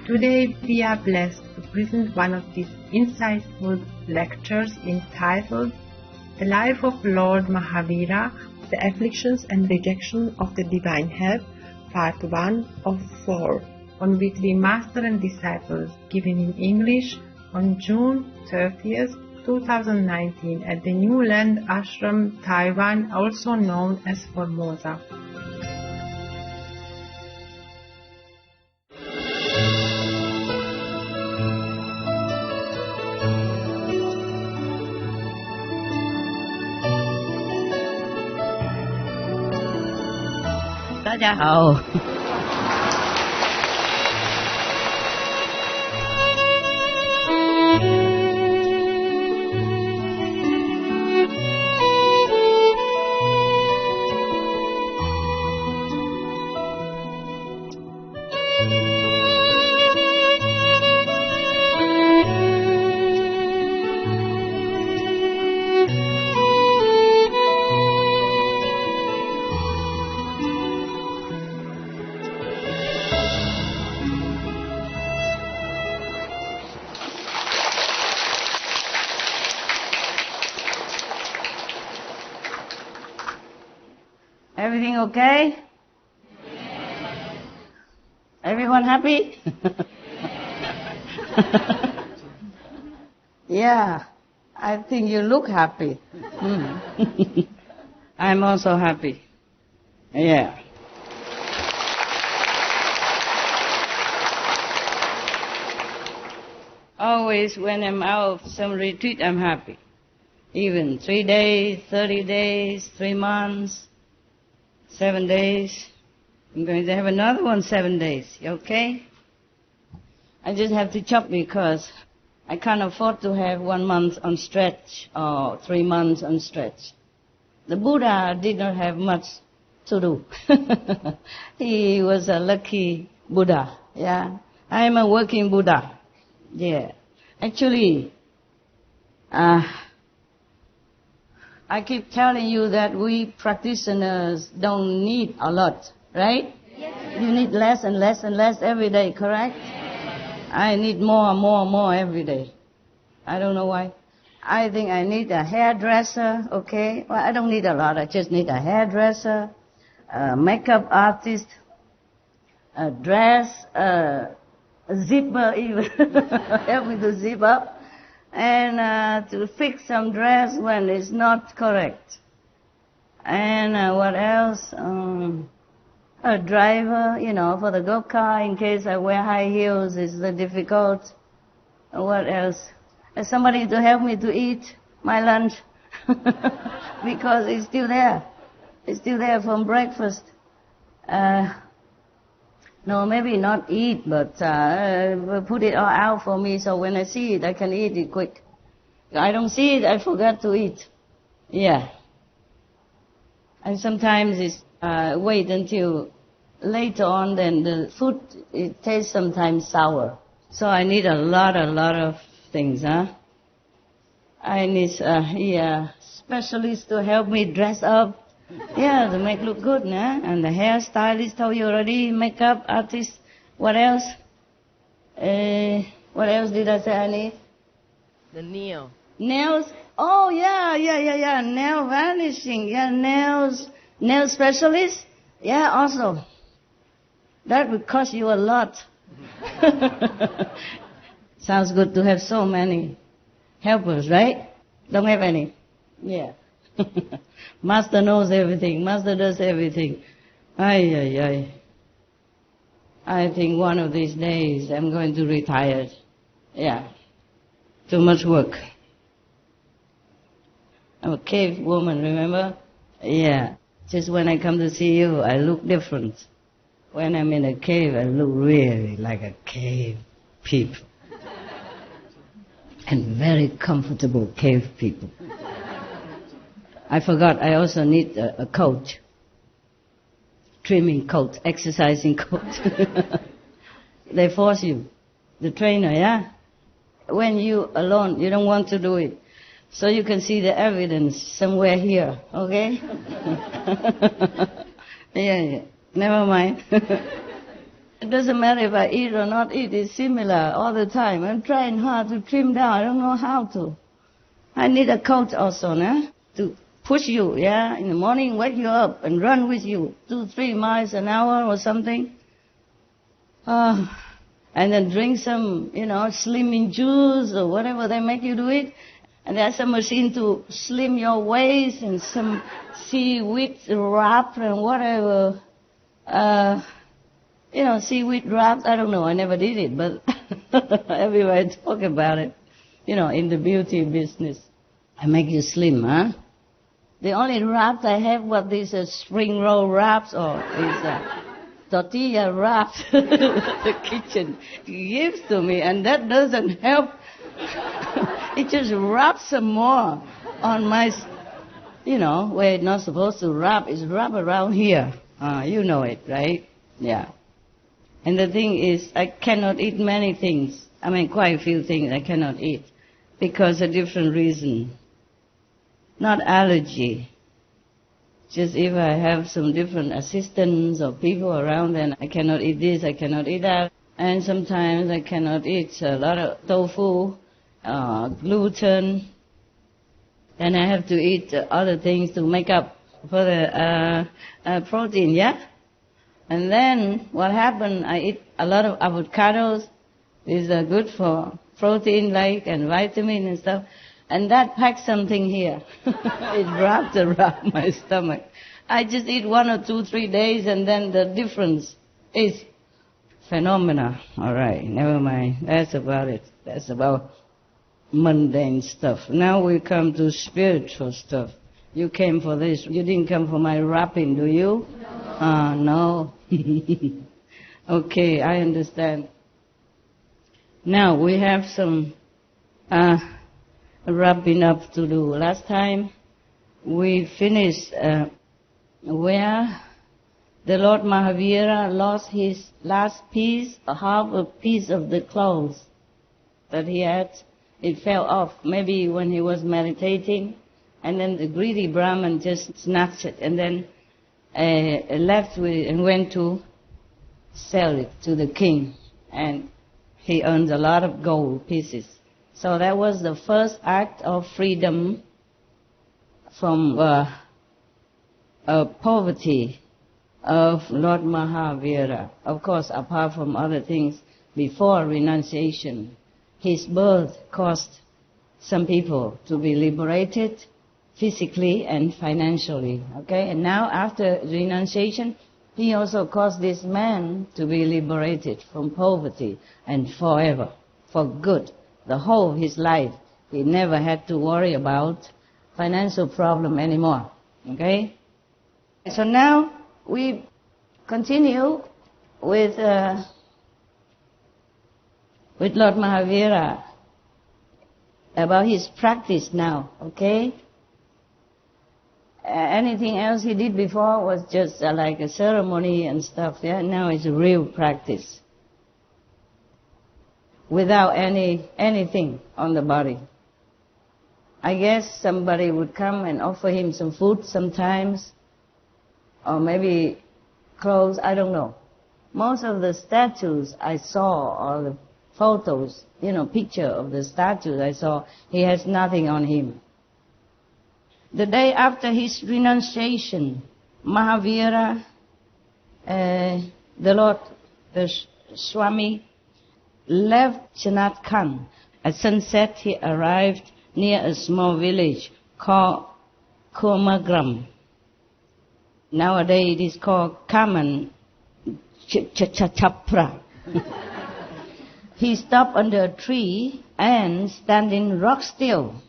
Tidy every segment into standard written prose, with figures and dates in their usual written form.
Today we are blessed to present one of these insightful lectures entitled The Life of Lord Mahavira, The Afflictions and Rejection of the Divine Help, Part 1 of 4, on weekly Master and Disciples, given in English on June 30th, 2019 at the New Land Ashram, Taiwan, also known as Formosa. Everything okay? Everyone happy? Yeah, I think you look happy. I'm also happy. Yeah. Always when I'm out of some retreat, I'm happy. Even 3 days, 30 days, 3 months, 7 days. I'm going to have another one 7 days, okay? I just have to chop because I can't afford to have 1 month on stretch or 3 months on stretch. The Buddha did not have much to do. He was a lucky Buddha, yeah? I am a working Buddha, yeah. Actually, I keep telling you that we practitioners don't need a lot, right? Yes. You need less and less and less every day, correct? Yes. I need more and more and more every day. I don't know why. I think I need a hairdresser, okay? Well, I don't need a lot. I just need a hairdresser, a makeup artist, a dress, a zipper even. Help me to zip up. And to fix some dress when it's not correct. And what else? A driver, for the go-kart in case I wear high heels, it's difficult. What else? Somebody to help me to eat my lunch because it's still there. It's still there from breakfast. No, maybe not eat, but put it all out for me so when I see it, I can eat it quick. I don't see it, I forgot to eat. Yeah. And sometimes it's wait until later on, then the food, it tastes sometimes sour. So I need a lot of things, huh? I need specialists to help me dress up. Yeah, to make look good, nah? And the hairstylist told you already, makeup artist. What else? What else did I say I need? The nail. Nails? Oh, yeah. Nail varnishing. Yeah, nails. Nail specialist? Yeah, also. That would cost you a lot. Sounds good to have so many helpers, right? Don't have any? Yeah. Master knows everything. Master does everything. I think one of these days I'm going to retire. Yeah. Too much work. I'm a cave woman, remember? Yeah. Just when I come to see you, I look different. When I'm in a cave, I look really like a cave people. And very comfortable cave people. I forgot, I also need a coach. Trimming coat, exercising coat. They force you. The trainer, yeah? When you alone, you don't want to do it. So you can see the evidence somewhere here, okay? Yeah. Never mind. It doesn't matter if I eat or not eat, it's similar all the time. I'm trying hard to trim down, I don't know how to. I need a coach also, to push you, in the morning, wake you up and run with you 2-3 miles an hour or something. And then drink some, slimming juice or whatever they make you do it. And there's a machine to slim your waist and some seaweed wrap and whatever. Seaweed wraps, I don't know, I never did it, but everybody talk about it, in the beauty business. I make you slim, huh? The only wraps I have, these spring roll wraps or is tortilla wraps the kitchen gives to me, and that doesn't help. It just wraps some more on my, where it's not supposed to wrap. It's wrap around here. You know it, right? Yeah. And the thing is, I cannot eat many things. I mean, quite a few things I cannot eat because of different reason. Not allergy. Just if I have some different assistants or people around, then I cannot eat this, I cannot eat that. And sometimes I cannot eat a lot of tofu, gluten. Then I have to eat other things to make up for the protein, yeah? And then what happened, I eat a lot of avocados. These are good for protein like and vitamin and stuff. And that packs something here. It wrapped around my stomach. I just eat 1 or 2, 3 days and then the difference is phenomenal. All right, never mind. That's about it. That's about mundane stuff. Now we come to spiritual stuff. You came for this. You didn't come for my rapping, do you? No. Okay, I understand. Now we have some wrapping up to do. Last time we finished where the Lord Mahavira lost his last piece, half a piece of the clothes that he had. It fell off, maybe when he was meditating, and then the greedy Brahman just snatched it and then left with it and went to sell it to the king, and he earned a lot of gold pieces. So that was the first act of freedom from poverty of Lord Mahavira. Of course, apart from other things, before renunciation, his birth caused some people to be liberated physically and financially. Okay, and now after renunciation, he also caused this man to be liberated from poverty and forever, for good. The whole of his life, he never had to worry about financial problem anymore. Okay? So now we continue with Lord Mahavira about his practice now. Okay? Anything else he did before was just like a ceremony and stuff. Yeah? Now it's a real practice, without anything on the body. I guess somebody would come and offer him some food sometimes, or maybe clothes, I don't know. Most of the statues I saw, or the photos, picture of the statues I saw, he has nothing on him. The day after his renunciation, Mahavira, the Lord, the Swami, left Chanatkan. At sunset, he arrived near a small village called Kurmagram. Nowadays, it is called Kaman Chapra. He stopped under a tree and, standing rock still,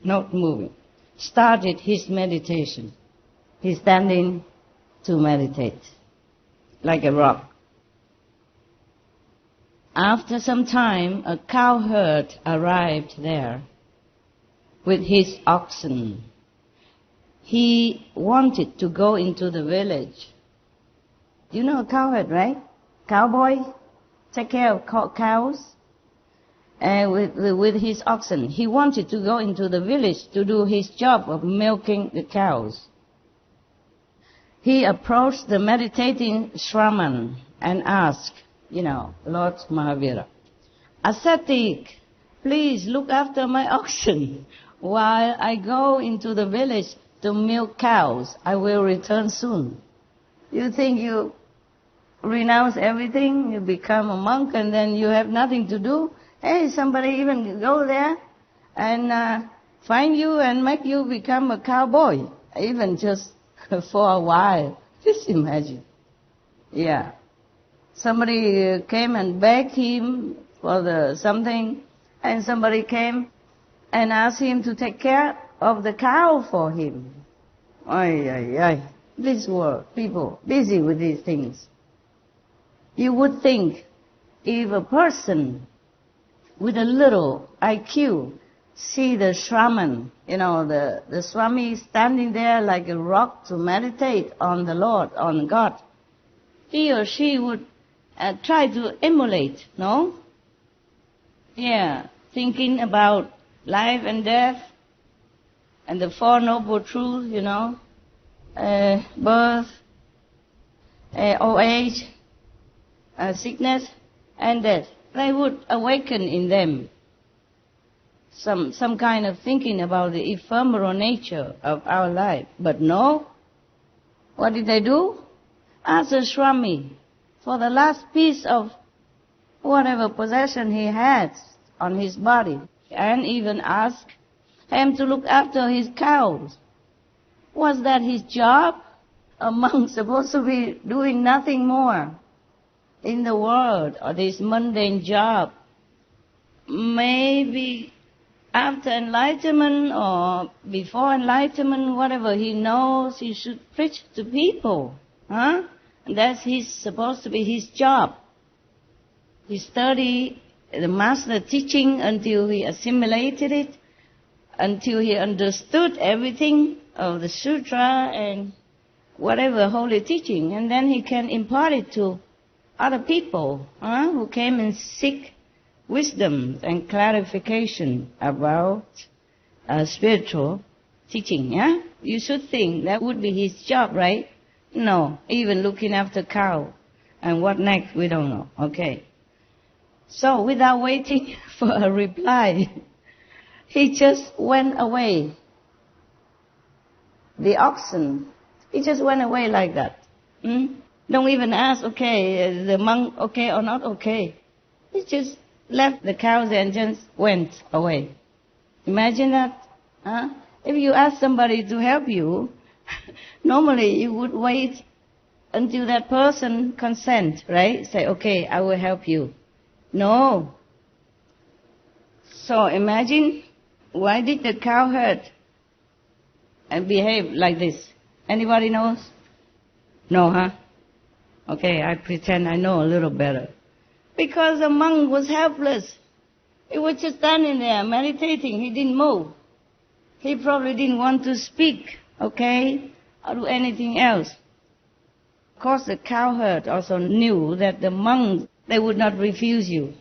not moving, started his meditation. He's standing to meditate, like a rock. After some time, a cowherd arrived there with his oxen. He wanted to go into the village. You know a cowherd, right? Cowboy, take care of cows. With his oxen. He wanted to go into the village to do his job of milking the cows. he approached the meditating Shraman and asked, Lord Mahavira, ascetic, please look after my oxen while I go into the village to milk cows. I will return soon. You think you renounce everything, you become a monk, and then you have nothing to do? Hey, somebody even go there and find you and make you become a cowboy, even just for a while. Just imagine. Yeah. Somebody came and begged him for something, and somebody came and asked him to take care of the cow for him. Ay, ay, ay. This world, people busy with these things. You would think if a person with a little IQ see the Shraman, the Swami standing there like a rock to meditate on the Lord, on God, he or she would try to emulate, no? Yeah, thinking about life and death and the Four Noble Truths, birth, old age, sickness, and death. They would awaken in them some kind of thinking about the ephemeral nature of our life. But no, what did they do? Ask the Swami for the last piece of whatever possession he had on his body, and even ask him to look after his cows. Was that his job? A monk supposed to be doing nothing more in the world, or this mundane job. Maybe after enlightenment or before enlightenment, whatever he knows, he should preach to people. And that's supposed to be his job. He studied the master teaching until he assimilated it, until he understood everything of the sutra and whatever holy teaching, and then he can impart it to other people who came and seek wisdom and clarification about spiritual teaching. Yeah, you should think that would be his job, right? No, even looking after cow, and what next we don't know. Okay, so without waiting for a reply, he just went away. The oxen, he just went away like that. Don't even ask, okay, the monk okay or not okay. He just left the cows and just went away. Imagine that. If you ask somebody to help you, normally you would wait until that person consent, right? Say, okay, I will help you. No. So imagine, why did the cowherd and behave like this? Anybody knows? No, huh? Okay, I pretend I know a little better. Because the monk was helpless. He was just standing there meditating. He didn't move. He probably didn't want to speak, okay, or do anything else. Of course, the cowherd also knew that the monks, they would not refuse you.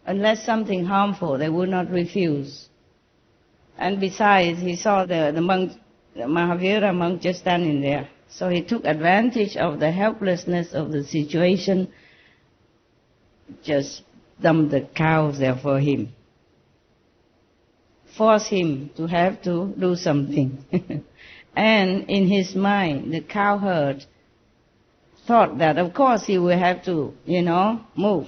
Unless something harmful, they would not refuse. And besides, he saw the monk, the Mahavira monk, just standing there. So he took advantage of the helplessness of the situation, just dumped the cows there for him. Force him to have to do something. And in his mind, the cowherd thought that, of course, he will have to, move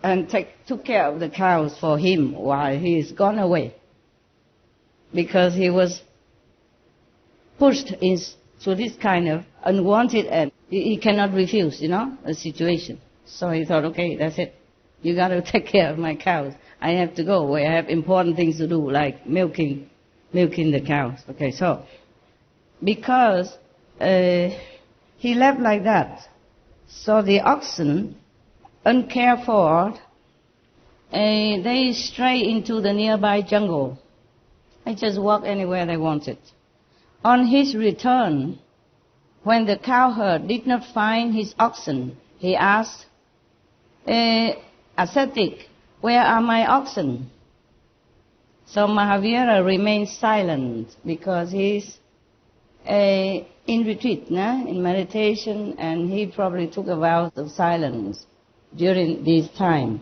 and took care of the cows for him while he is gone away. Because he was pushed into this kind of unwanted, and he cannot refuse, a situation. So he thought, okay, that's it. You got to take care of my cows. I have to go where I have important things to do, like milking the cows. Okay, so because he left like that, so the oxen, uncared for, they stray into the nearby jungle. They just walk anywhere they wanted. On his return, when the cowherd did not find his oxen, he asked, ascetic, where are my oxen? So Mahavira remained silent because he's in retreat, in meditation, and he probably took a vow of silence during this time.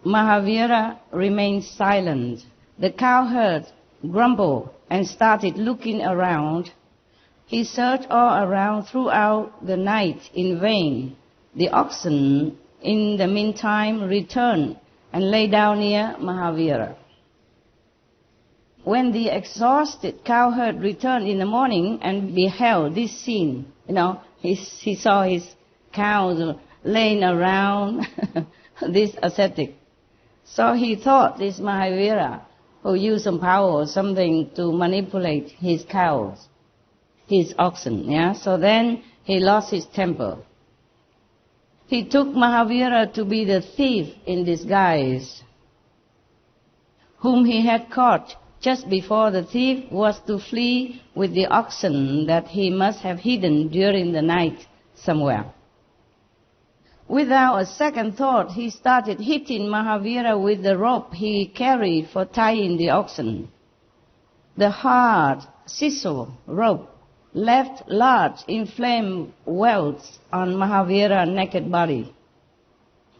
Mahavira remained silent. The cowherd grumbled and started looking around. He searched all around throughout the night in vain. The oxen, in the meantime, returned and lay down near Mahavira. When the exhausted cowherd returned in the morning and beheld this scene, he saw his cows laying around this ascetic. So he thought this Mahavira, who used some power or something to manipulate his cows, his oxen, So then he lost his temper. He took Mahavira to be the thief in disguise, whom he had caught just before the thief was to flee with the oxen that he must have hidden during the night somewhere. Without a second thought, he started hitting Mahavira with the rope he carried for tying the oxen. The hard sisal rope left large inflamed welts on Mahavira's naked body.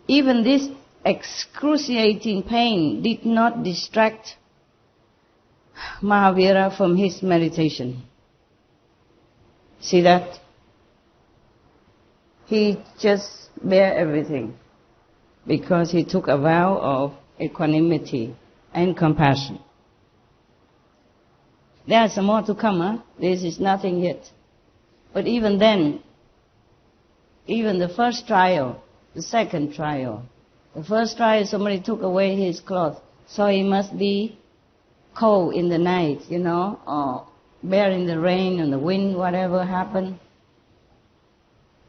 Even this excruciating pain did not distract Mahavira from his meditation. See that? He just bear everything because he took a vow of equanimity and compassion. There's some more to come, This is nothing yet. But even then, even the first trial, the second trial, the first trial somebody took away his clothes, so he must be cold in the night, or bear in the rain and the wind, whatever happened.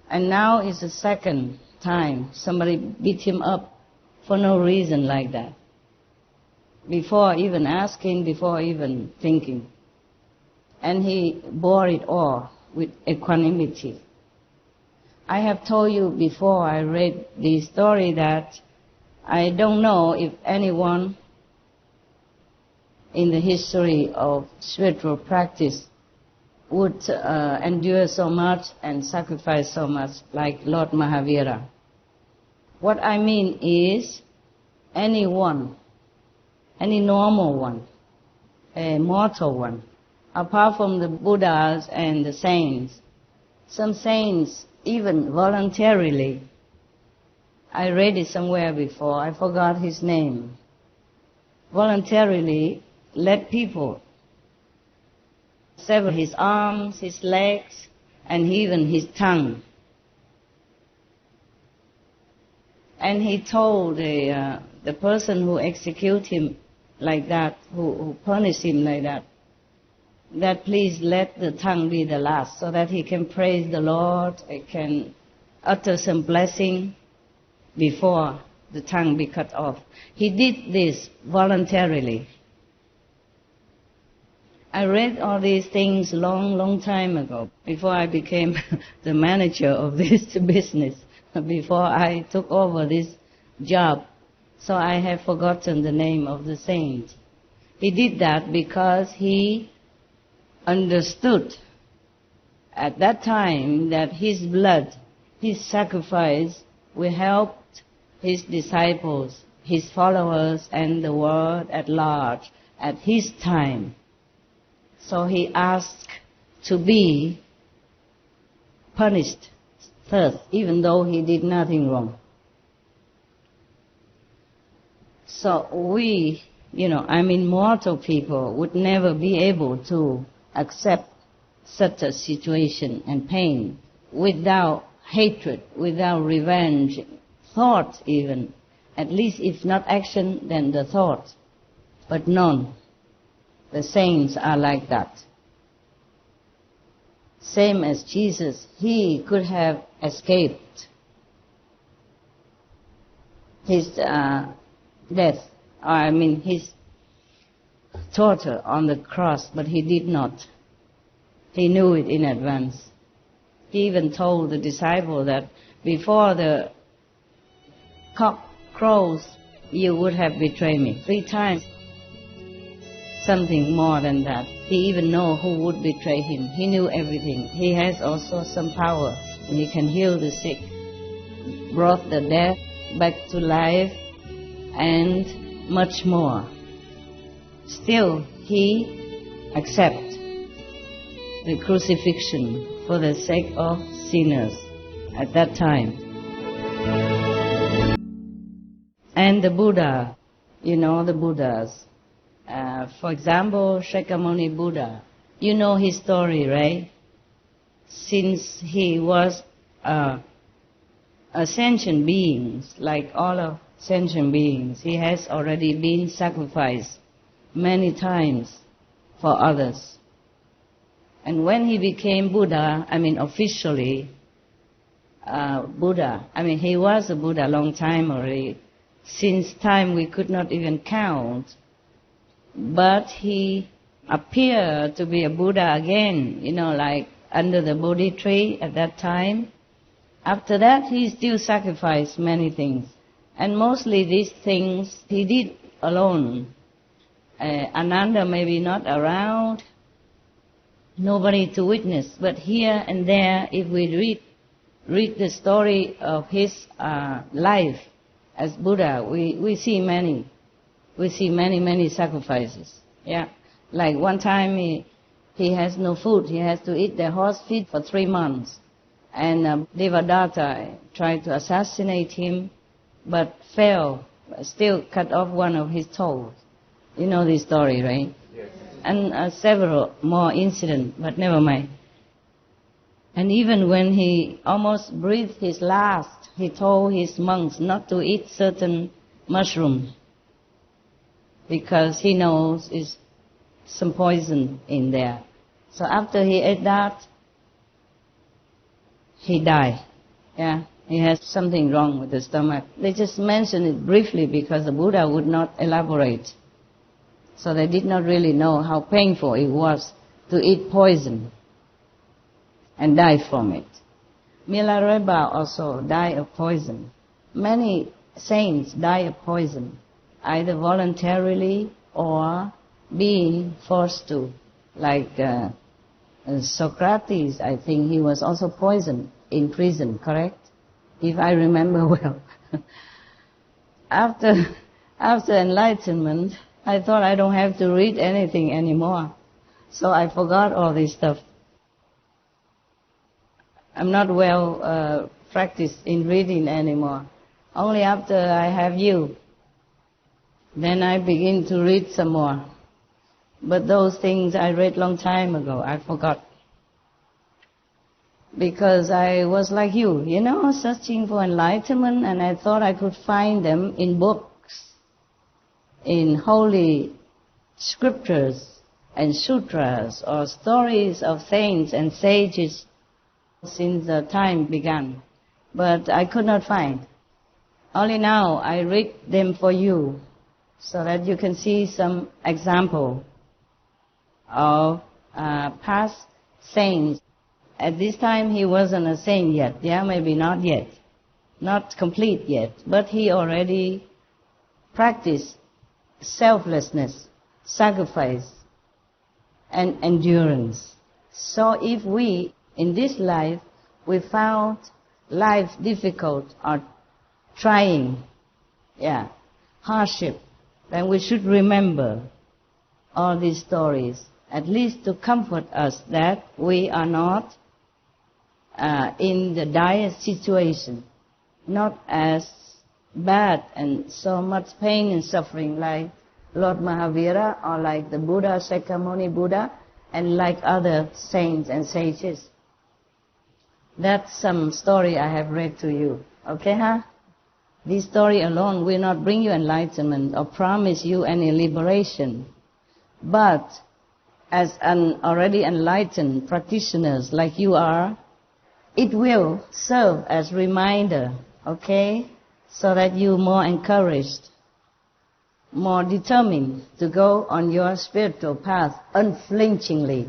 And now it's the second time somebody beat him up for no reason like that. Before even asking, before even thinking. And he bore it all with equanimity. I have told you before I read the story that I don't know if anyone in the history of spiritual practice would endure so much and sacrifice so much like Lord Mahavira. What I mean is anyone, any normal one, a mortal one, apart from the Buddhas and the saints. Some saints even voluntarily, I read it somewhere before, I forgot his name, voluntarily let people sever his arms, his legs, and even his tongue. And he told the person who executed him like that, who punished him like that please let the tongue be the last, so that he can praise the Lord, he can utter some blessing before the tongue be cut off. He did this voluntarily. I read all these things long time ago, before I became the manager of this business, before I took over this job. So I have forgotten the name of the saint. He did that because he understood at that time that his blood, his sacrifice will help his disciples, his followers, and the world at large at his time. So he asked to be punished first, even though he did nothing wrong. So we, mortal people would never be able to accept such a situation and pain without hatred, without revenge, thought even. At least if not action, then the thought. But none. The saints are like that. Same as Jesus, he could have escaped his death, his torture on the cross, but he did not. He knew it in advance. He even told the disciple that before the cock crows, you would have betrayed me 3 times. Something more than that. He even know who would betray him. He knew everything. He has also some power. He can heal the sick, brought the dead back to life, and much more. Still, he accepts the crucifixion for the sake of sinners at that time. And the Buddha, you know the Buddhas. For example, Shakyamuni Buddha. You know his story, right? Since he was a sentient being, like all of sentient beings, he has already been sacrificed many times for others. And when he became Buddha, officially Buddha, he was a Buddha a long time already, since time we could not even count, but he appeared to be a Buddha again, like under the Bodhi tree at that time. After that, he still sacrificed many things. And mostly these things he did alone. Ananda maybe not around, nobody to witness. But here and there, if we read the story of his life as Buddha, we see many. We see many sacrifices. Yeah. Like one time he has no food. He has to eat the horse feed for 3 months. And Devadatta tried to assassinate him, but failed. Still cut off one of his toes. You know this story, right? Yes. And several more incidents, but never mind. And even when he almost breathed his last, he told his monks not to eat certain mushrooms, because he knows it's some poison in there. So after he ate that, he died. Yeah, he has something wrong with the stomach. They just mentioned it briefly because the Buddha would not elaborate. So they did not really know how painful it was to eat poison and die from it. Milarepa also died of poison. Many saints die of poison, either voluntarily or being forced to. Like Socrates, I think he was also poisoned in prison, correct? If I remember well. After enlightenment, I thought I don't have to read anything anymore. So I forgot all this stuff. I'm not well practiced in reading anymore. Only after I have you, then I begin to read some more. But those things I read long time ago, I forgot. Because I was like you, searching for enlightenment, and I thought I could find them in books, in holy scriptures and sutras, or stories of saints and sages since the time began. But I could not find. Only now I read them for you, so that you can see some example of past saints. At this time he wasn't a saint yet, maybe not yet, not complete yet, but he already practiced selflessness, sacrifice, and endurance. So if we, in this life, we found life difficult or trying, hardship, then we should remember all these stories, at least to comfort us that we are not in the dire situation, not as bad and so much pain and suffering like Lord Mahavira or like the Buddha, Shakyamuni Buddha, and like other saints and sages. That's some story I have read to you. Okay, huh? This story alone will not bring you enlightenment or promise you any liberation. But as an already enlightened practitioners like you are, it will serve as reminder, okay? So that you more encouraged, more determined to go on your spiritual path unflinchingly.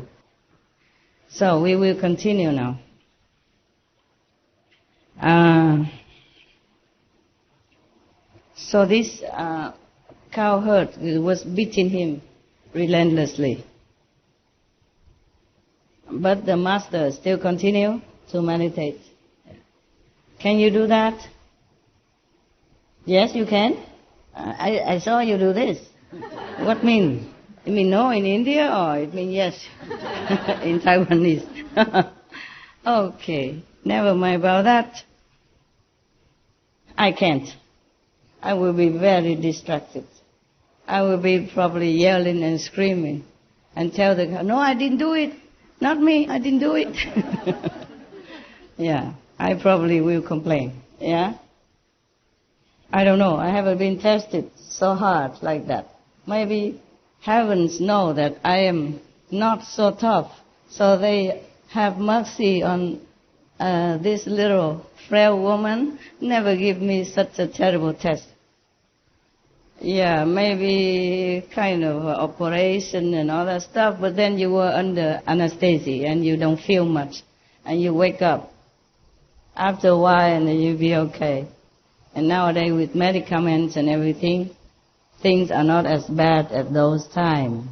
So we will continue now. So this cowherd was beating him relentlessly. but the master still continue to meditate. Can you do that? Yes, you can. I saw you do this. What mean? You mean no in India, or it mean yes in Taiwanese? Okay, never mind about that. I can't. I will be very distracted. I will be probably yelling and screaming and tell the guy, no, I didn't do it. Not me, I didn't do it. Yeah, I probably will complain. Yeah? I don't know. I haven't been tested so hard like that. Maybe heavens know that I am not so tough, so they have mercy on this little frail woman. Never give me such a terrible test. Yeah, maybe kind of operation and all that stuff, but then you were under anesthesia and you don't feel much, and you wake up after a while and then you'll be okay. And nowadays with medicaments and everything, things are not as bad at those times,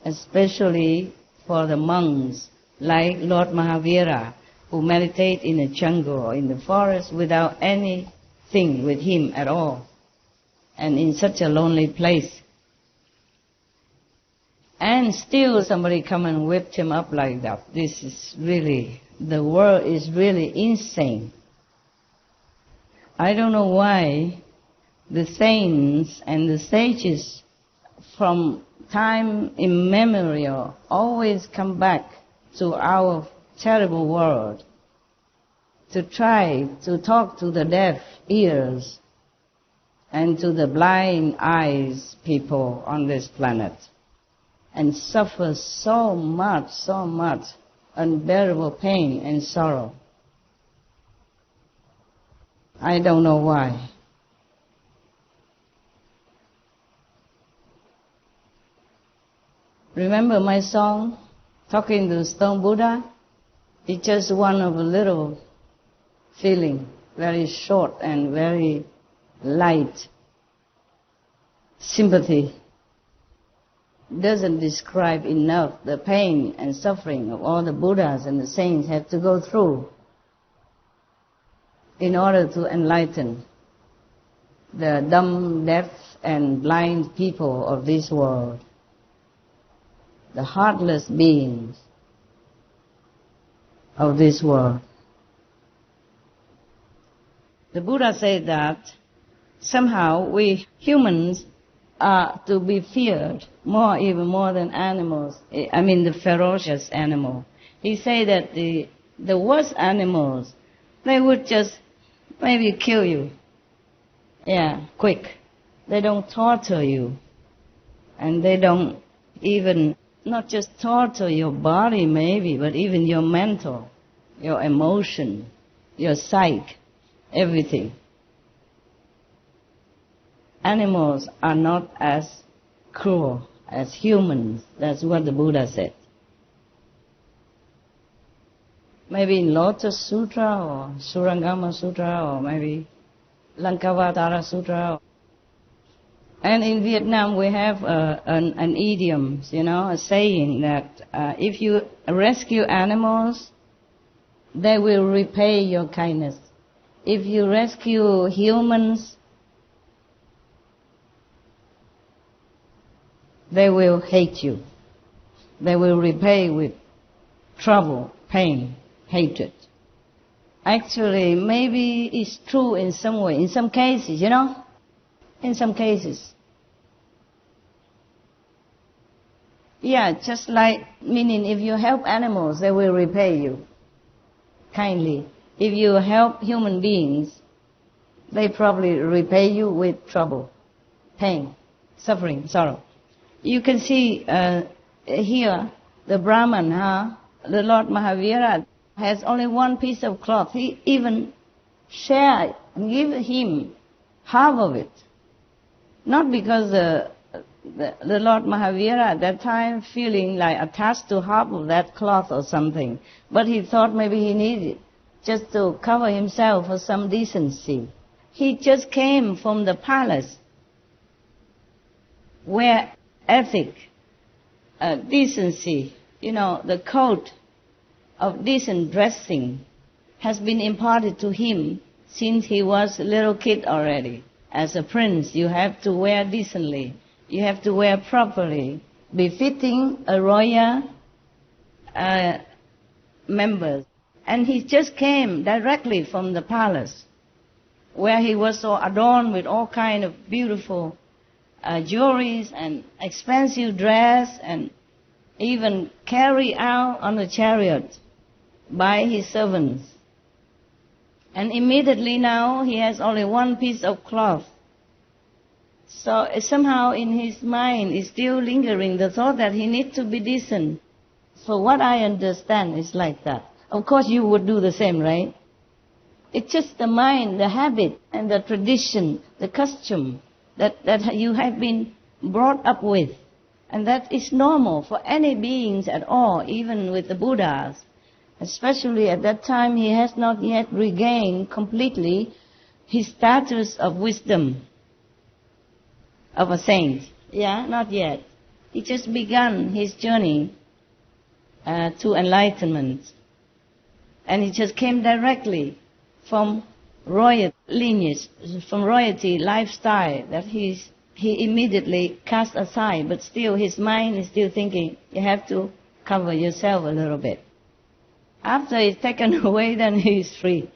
especially for the monks like Lord Mahavira, who meditate in the jungle or in the forest without anything with him at all, and in such a lonely place. And still somebody come and whipped him up like that. This is really, the world is really insane. I don't know why the saints and the sages from time immemorial always come back to our terrible world to try to talk to the deaf ears and to the blind eyes people on this planet, and suffer so much unbearable pain and sorrow. I don't know why. Remember my song, Talking to Stone Buddha? It's just one of a little feeling, very short and very light. Sympathy doesn't describe enough the pain and suffering of all the Buddhas and the saints have to go through in order to enlighten the dumb, deaf, and blind people of this world, the heartless beings of this world. The Buddha said that somehow we humans are to be feared even more than animals. I mean the ferocious animal. He said that the worst animals, they would just maybe kill you. Yeah, quick. They don't torture you. And they don't even, not just torture your body maybe, but even your mental, your emotion, your psyche, everything. Animals are not as cruel as humans. That's what the Buddha said. Maybe in Lotus Sutra or Surangama Sutra or maybe Lankavatara Sutra. And in Vietnam we have an idiom, a saying that if you rescue animals, they will repay your kindness. If you rescue humans, they will hate you. They will repay with trouble, pain, hatred. Actually, maybe it's true in some way, in some cases, in some cases. Yeah, just like, meaning if you help animals, they will repay you kindly. If you help human beings, they probably repay you with trouble, pain, suffering, sorrow. You can see here, the Brahman, the Lord Mahavira, has only one piece of cloth. He even shared and gave him half of it. Not because the Lord Mahavira at that time feeling like attached to half of that cloth or something, but he thought maybe he needed just to cover himself for some decency. He just came from the palace where ethic, decency, the coat of decent dressing has been imparted to him since he was a little kid already. As a prince, you have to wear decently. You have to wear properly, befitting a royal member. And he just came directly from the palace, where he was so adorned with all kind of beautiful jewelries and expensive dress, and even carried out on a chariot by his servants. And immediately now he has only one piece of cloth. So somehow in his mind is still lingering the thought that he needs to be decent. So what I understand is like that. Of course you would do the same, right? It's just the mind, the habit, and the tradition, the custom that you have been brought up with. And that is normal for any beings at all, even with the Buddhas. Especially at that time, he has not yet regained completely his status of wisdom, of a saint. Yeah, not yet. He just begun his journey to enlightenment. And he just came directly from royal lineage, from royalty lifestyle that he immediately cast aside. But still his mind is still thinking, you have to cover yourself a little bit. After it's taken away, then he is free.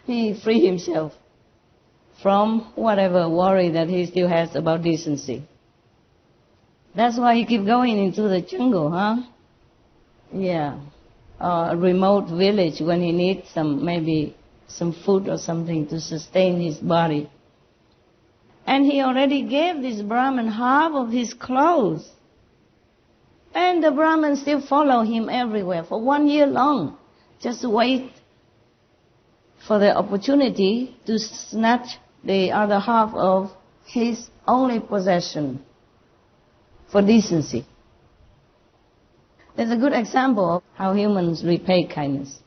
He free himself from whatever worry that he still has about decency. That's why he keep going into the jungle, huh? Yeah. A remote village when he needs maybe some food or something to sustain his body. And he already gave this Brahmin half of his clothes. And the Brahmins still follow him everywhere for 1 year long. Just wait for the opportunity to snatch the other half of his only possession for decency. There's a good example of how humans repay kindness.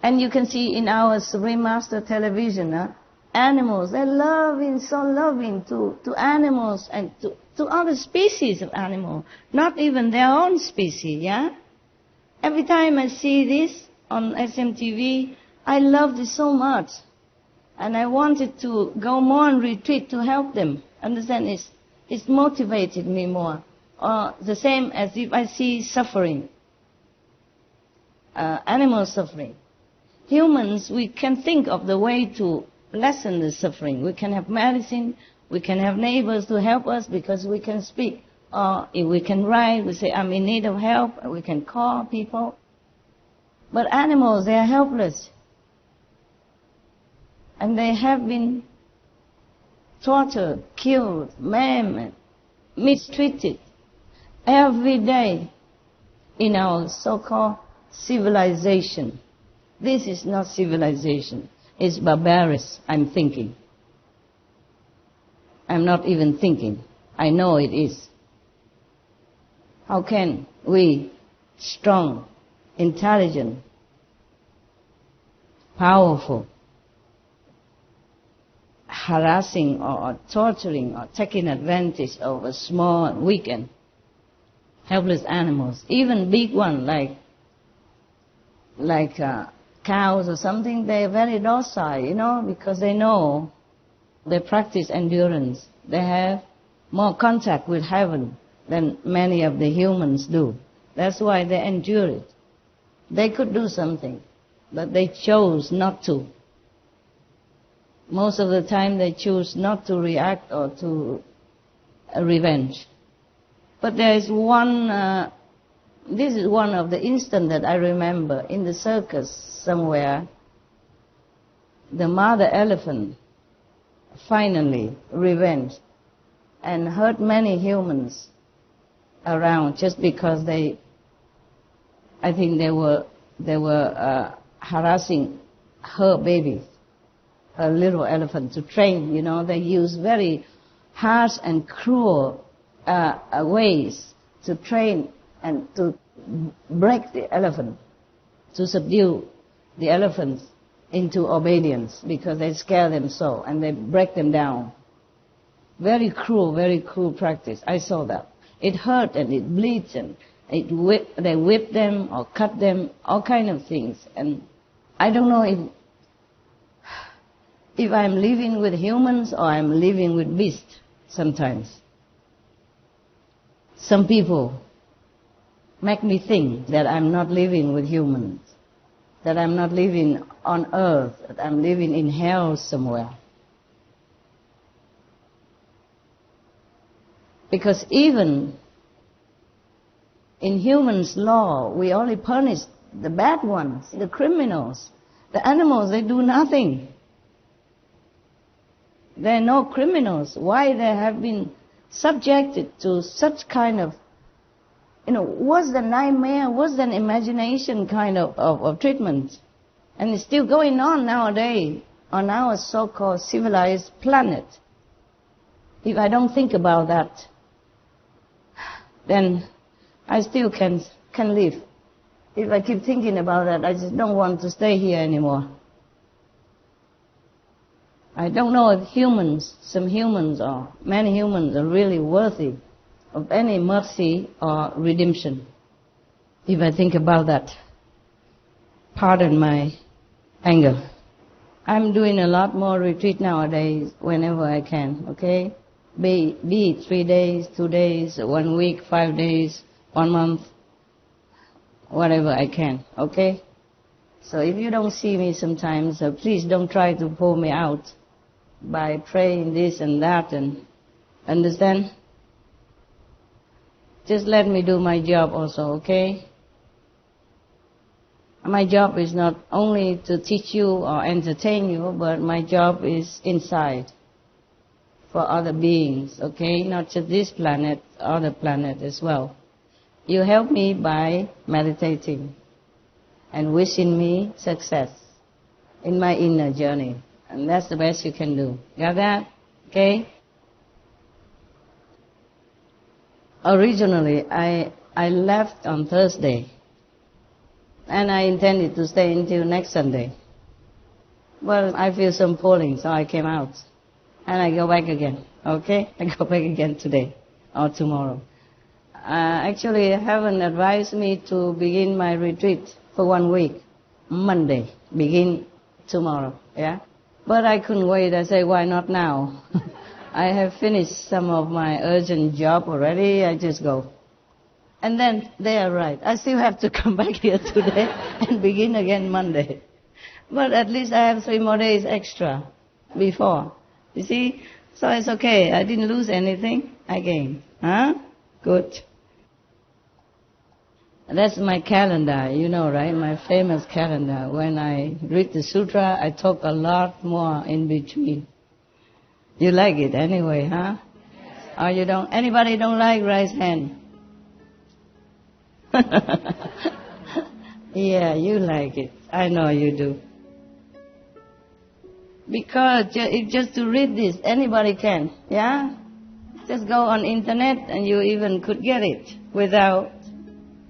And you can see in our Supreme Master television, animals, they're loving, so loving to animals and to other species of animal, not even their own species, yeah? Every time I see this on SMTV, I love this so much. And I wanted to go more on retreat to help them. Understand? It's motivated me more. The same as if I see suffering, animal suffering. Humans, we can think of the way to lessen the suffering. We can have medicine, we can have neighbors to help us because we can speak. Or if we can write, we say, I'm in need of help, we can call people. But animals, they are helpless. And they have been tortured, killed, maimed, mistreated every day in our so-called civilization. This is not civilization. It's barbarous, I'm thinking. I'm not even thinking. I know it is. How can we, strong, intelligent, powerful, harassing or torturing or taking advantage of a small, weak and helpless animals, even big ones like cows or something, they're very docile, because they know they practice endurance. They have more contact with heaven than many of the humans do. That's why they endure it. They could do something, but they chose not to. Most of the time they choose not to react or to revenge. But there is one, this is one of the instances that I remember in the circus somewhere. The mother elephant finally revenged and hurt many humans around just because I think they were harassing her babies, her little elephant, to train. They use very harsh and cruel ways to train and to break the elephant, to subdue the elephants into obedience because they scare them so and they break them down. Very cruel practice. I saw that. It hurt and it bleeds and They whip them or cut them, all kind of things. And I don't know if I'm living with humans or I'm living with beasts sometimes. Some people make me think that I'm not living with humans, that I'm not living on earth, that I'm living in hell somewhere. Because even in humans' law, we only punish the bad ones, the criminals. The animals, they do nothing. There are no criminals. Why they have been subjected to such kind of, what's the nightmare, what's the imagination kind of treatment? And it's still going on nowadays on our so-called civilized planet. If I don't think about that, then I still can live. If I keep thinking about that, I just don't want to stay here anymore. I don't know if some humans or many humans are really worthy of any mercy or redemption. If I think about that, pardon my anger. I'm doing a lot more retreat nowadays whenever I can, okay? Be it 3 days, 2 days, 1 week, 5 days, 1 month, whatever I can, okay? So if you don't see me sometimes, please don't try to pull me out by praying this and that, and understand? Just let me do my job also, okay? My job is not only to teach you or entertain you, but my job is inside for other beings, okay? Not just this planet, other planet as well. You help me by meditating and wishing me success in my inner journey. And that's the best you can do. Got that? Okay? Originally, I left on Thursday. And I intended to stay until next Sunday. But I feel some pulling, so I came out. And I go back again. Okay? I go back again today or tomorrow. Actually, heaven advised me to begin my retreat for 1 week. Monday. Begin tomorrow. Yeah? But I couldn't wait. I say, why not now? I have finished some of my urgent job already. I just go. And then they are right. I still have to come back here today and begin again Monday. But at least I have 3 more days extra before. You see? So it's okay. I didn't lose anything. I gained. Huh? Good. That's my calendar, you know, right? My famous calendar. When I read the sutra, I talk a lot more in between. You like it anyway, huh? Or you don't? Anybody don't like? Raise hand. Yeah, you like it. I know you do. Because if just to read this, anybody can, yeah? Just go on internet and you even could get it without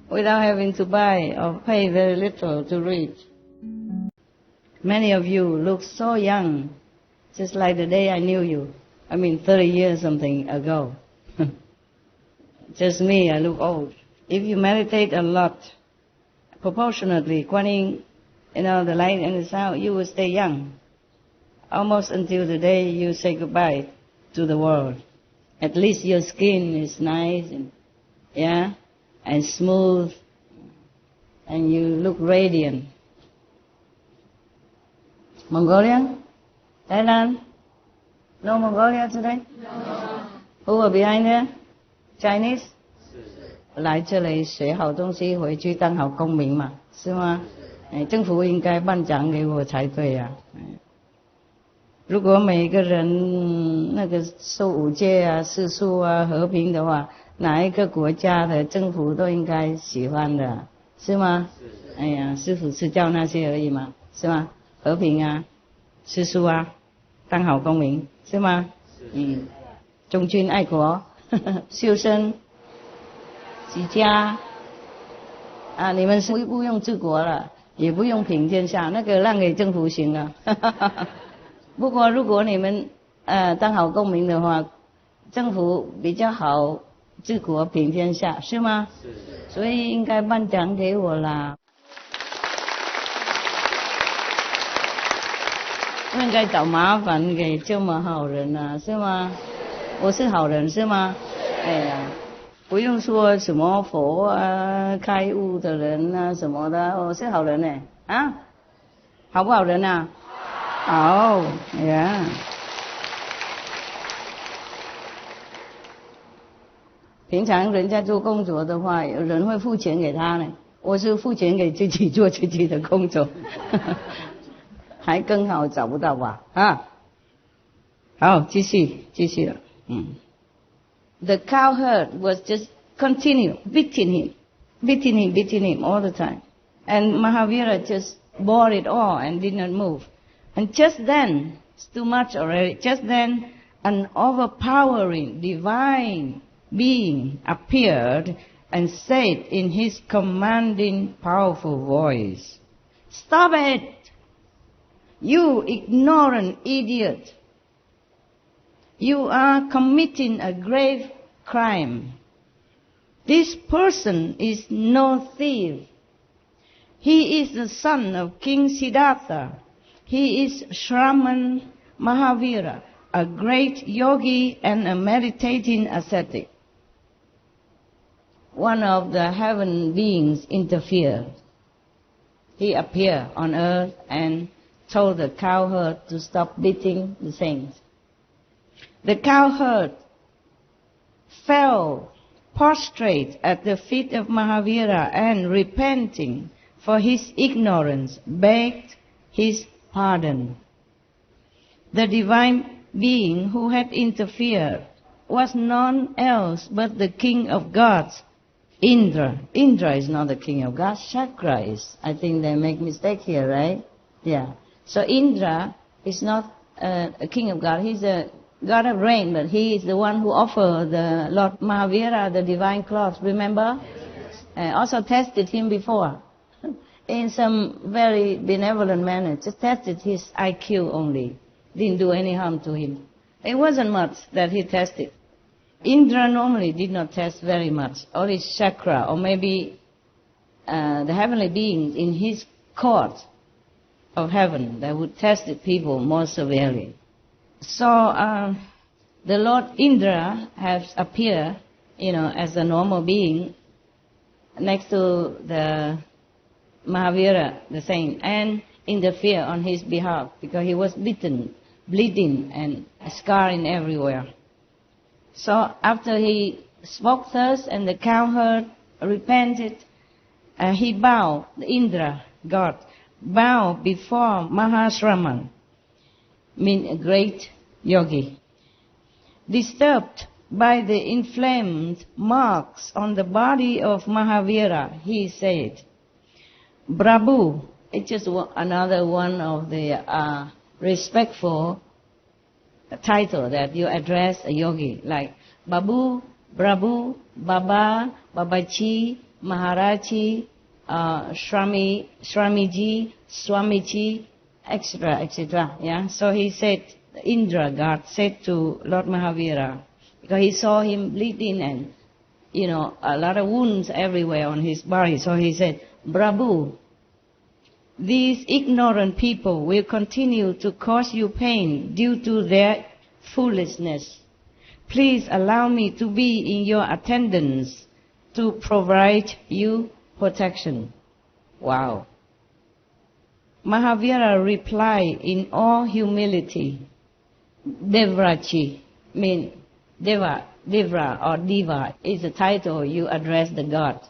having to buy or pay very little to read. Many of you look so young, just like the day I knew you. 30 years something ago. Just me, I look old. If you meditate a lot, proportionately, quanting, the light and the sound, you will stay young. Almost until the day you say goodbye to the world. At least your skin is nice and smooth, and you look radiant. Mongolia? Thailand? No Mongolia today? No. Who are behind there? Chinese? 来这里学好东西，回去当好公民嘛，是吗？政府应该颁奖给我才对呀。如果每个人受五戒啊、世俗啊、和平的话，哪一个国家的政府都应该喜欢的，是吗？哎呀，师父是教那些而已嘛，是吗？和平啊，世俗啊，当好公民，是吗？忠君爱国，修身齐家啊，你们是不用治国了，也不用平天下，那个让给政府行了。不过如果你们当好公民的话，政府比较好治国平天下，是吗？是。所以应该颁奖给我啦。不应该找麻烦给这么好人啊，是吗？我是好人是吗？哎呀，不用说什么佛啊、开悟的人啊什么的，我是好人呢。啊，好不好人啊？好，哎呀。平常人家做工作的话，有人会付钱给他呢，我是付钱给自己做自己的工作。还更好，找不到吧？啊，好，继续了。The cowherd was just continue beating him all the time, and Mahavira just bore it all and did not move. And just then, it's too much already. Just then, an overpowering divine being appeared and said in his commanding, powerful voice, "Stop it! You ignorant idiot! You are committing a grave crime. This person is no thief. He is the son of King Siddhartha. He is Shraman Mahavira, a great yogi and a meditating ascetic." One of the heaven beings interfered. He appeared on earth and told the cowherd to stop beating the saints. The cowherd fell prostrate at the feet of Mahavira and, repenting for his ignorance, begged his pardon. The divine being who had interfered was none else but the king of gods, Indra. Indra is not the king of gods, Chakra is. I think they make mistake here, right? Yeah. So Indra is not a king of God. He's a god of rain, but he is the one who offered the Lord Mahavira the divine cloth, remember? Also tested him before in some very benevolent manner. Just tested his IQ only. Didn't do any harm to him. It wasn't much that he tested. Indra normally did not test very much. Only Chakra, or maybe the heavenly beings in his court of heaven that would test the people more severely. So the Lord Indra has appeared, as a normal being next to the Mahavira, the saint, and interfere on his behalf because he was beaten, bleeding, and scarring everywhere. So after he spoke thus and the cowherd repented, he bowed, the Indra god, bowed before Mahashraman, mean a great yogi. Disturbed by the inflamed marks on the body of Mahavira, he said, "Prabhu," it's just another one of the respectful title that you address a yogi, like Babu, Prabhu, Baba, Babaji, Maharaji, Swamiji, etc. Yeah. So he said, the Indra god said to Lord Mahavira, because he saw him bleeding and, a lot of wounds everywhere on his body. So he said, "Prabhu, these ignorant people will continue to cause you pain due to their foolishness. Please allow me to be in your attendance to provide you protection." Wow. Mahavira replied in all humility, "Devrachi," mean Devra or Diva is the title you address the god.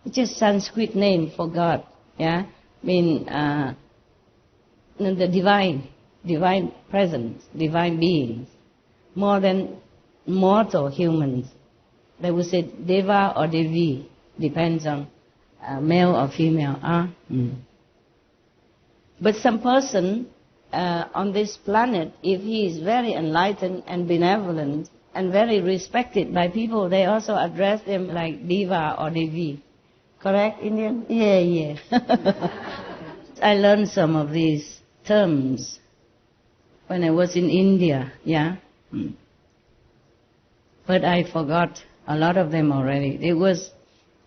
It's just Sanskrit name for God, yeah? Mean the divine presence, divine beings, more than mortal humans. They would say Deva or Devi, depends on male or female. But some person on this planet, if he is very enlightened and benevolent and very respected by people, they also address them like Deva or Devi. Correct, Indian? Yeah. I learned some of these terms when I was in India, yeah. But I forgot A lot of them already. It was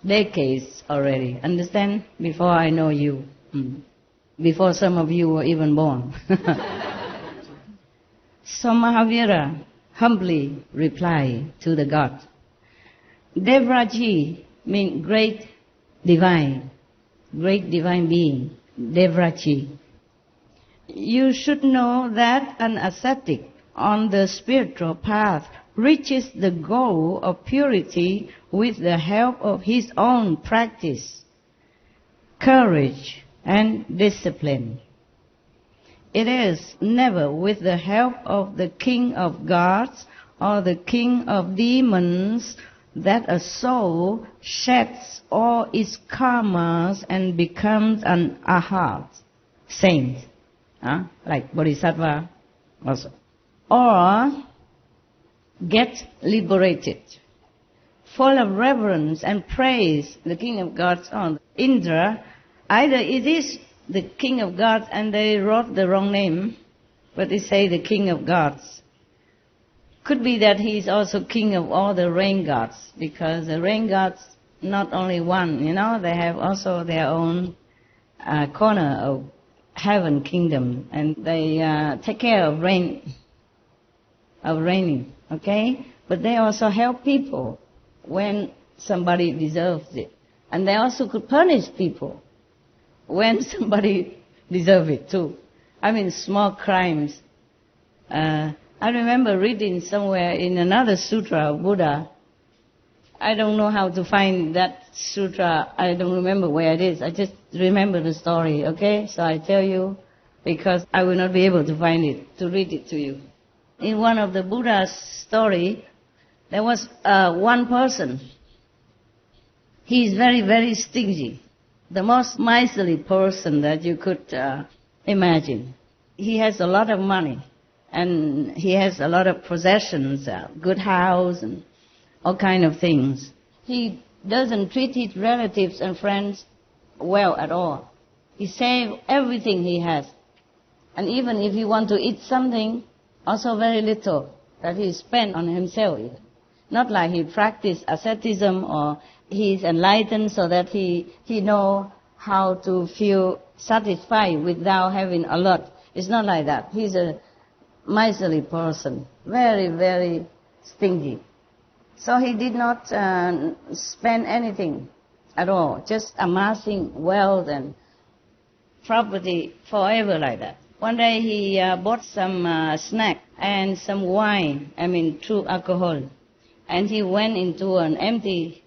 decades already. Understand? Before I know you. Before some of you were even born. So Mahavira humbly replied to the god, Devraji means great divine being, Devraji. You should know that an ascetic on the spiritual path reaches the goal of purity with the help of his own practice, courage, and discipline. It is never with the help of the king of gods or the king of demons that a soul sheds all its karmas and becomes an arhat, saint, like bodhisattva also, or get liberated. Full of reverence and praise, the king of gods on Indra, either it is the king of gods and they wrote the wrong name, but they say the king of gods. Could be that he is also king of all the rain gods, because the rain gods, not only one, they have also their own corner of heaven kingdom, and they take care of raining, okay? But they also help people when somebody deserves it. And they also could punish people when somebody deserves it too. I mean, small crimes. I remember reading somewhere in another sutra of Buddha. I don't know how to find that sutra. I don't remember where it is. I just remember the story, okay? So I tell you, because I will not be able to find it, to read it to you. In one of the Buddha's story, there was one person. He is very, very stingy. The most miserly person that you could imagine. He has a lot of money, and he has a lot of possessions, good house, and all kind of things. He doesn't treat his relatives and friends well at all. He saves everything he has. And even if he wants to eat something, also very little that he spends on himself. Not like he practices asceticism or he is enlightened so that he know how to feel satisfied without having a lot. It's not like that. He's a miserly person, very, very stingy. So he did not spend anything at all, just amassing wealth and property forever like that. One day he bought some snack and some wine, true alcohol, and he went into an empty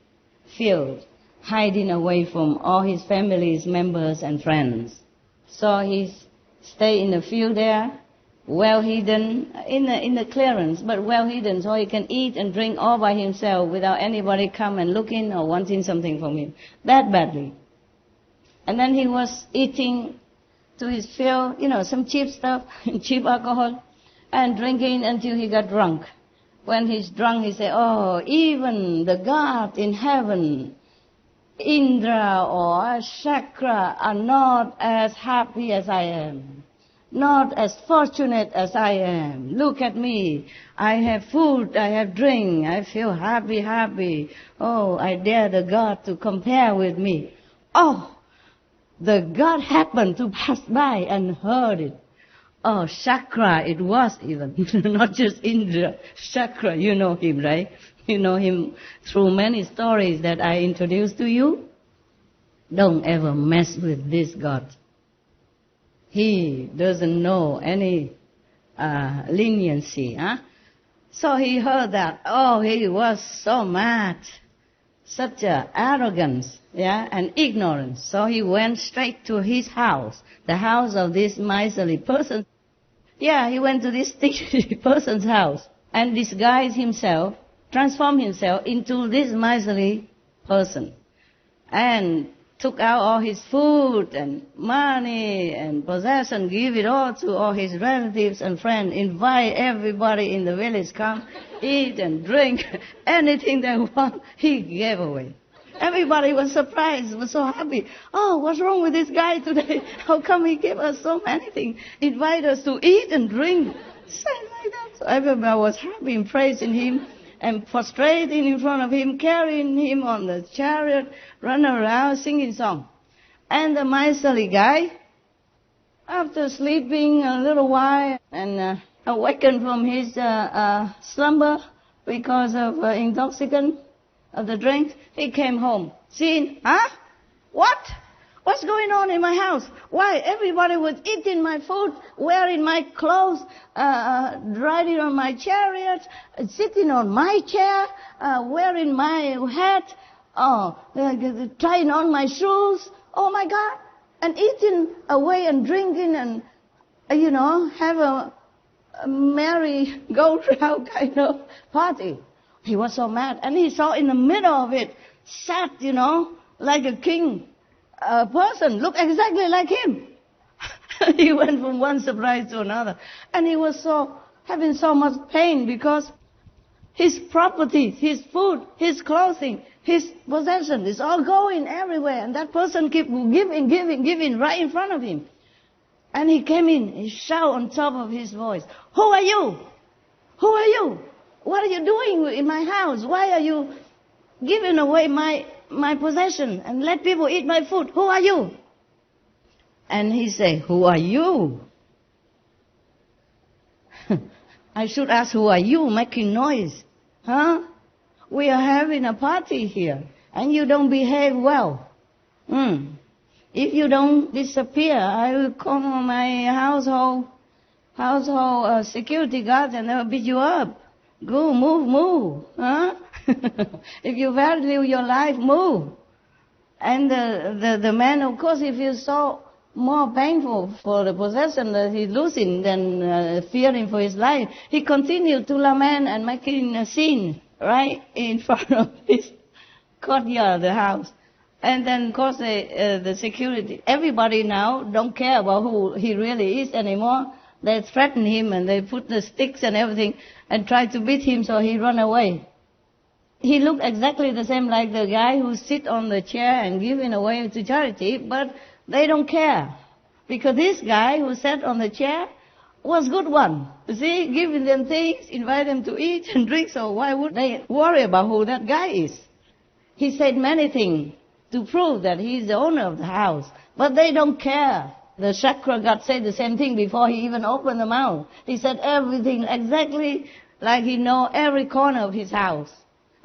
field, hiding away from all his family's members and friends. So he stayed in the field there, well hidden, in the clearance, but well hidden, so he can eat and drink all by himself without anybody come and looking or wanting something from him. That badly. And then he was eating to his fill, some cheap stuff, cheap alcohol, and drinking until he got drunk. When he's drunk, he said, oh, even the God in heaven, Indra or Chakra, are not as happy as I am, not as fortunate as I am. Look at me. I have food, I have drink, I feel happy. Oh, I dare the God to compare with me. Oh, the God happened to pass by and heard it. Oh, Chakra it was even, not just Indra. Chakra, you know him, right? You know him through many stories that I introduced to you. Don't ever mess with this God. He doesn't know any leniency. So he heard that. Oh, he was so mad. Such arrogance, and ignorance. So he went straight to his house, the house of this miserly person. He went to this stingy person's house and disguised himself, transformed himself into this miserly person, and took out all his food and money and possession, give it all to all his relatives and friends, invite everybody in the village, come eat and drink, anything they want, he gave away. Everybody was surprised, was so happy. Oh, what's wrong with this guy today? How come he gave us so many things? Invite us to eat and drink. Said like that. So everybody was happy and praising him. and prostrating in front of him, carrying him on the chariot, run around singing song. And the miserly guy, after sleeping a little while and awakened from his slumber because of intoxicant of the drink, he came home. Seeing, what? What's going on in my house? Why? Everybody was eating my food, wearing my clothes, riding on my chariot, sitting on my chair, wearing my hat, trying on my shoes. Oh my God. And eating away and drinking and, have a merry go-round kind of party. He was so mad. And he saw in the middle of it, sat, like a king. A person looked exactly like him. He went from one surprise to another. And he was having so much pain because his property, his food, his clothing, his possession is all going everywhere. And that person kept giving right in front of him. And he came in, he shouted on top of his voice, "Who are you? Who are you? What are you doing in my house? Why are you giving away my possession and let people eat my food? Who are you?" And he said, "Who are you?" I should ask, who are you making noise? Huh? We are having a party here and you don't behave well. If you don't disappear, I will call my household security guards and they'll beat you up. Go, move, huh? If you value your life, move. And the man, of course, he feels so more painful for the possession that he's losing than fearing for his life. He continued to lament and making a scene right in front of his courtyard, the house. And then, of course, the security, everybody now don't care about who he really is anymore. They threaten him and they put the sticks and everything and try to beat him so he run away. He looked exactly the same like the guy who sit on the chair and giving away to charity, but they don't care. Because this guy who sat on the chair was good one. You see, giving them things, invite them to eat and drink, so why would they worry about who that guy is? He said many things to prove that he's the owner of the house, but they don't care. The chakra god said the same thing before he even opened the mouth. He said everything exactly like he know every corner of his house,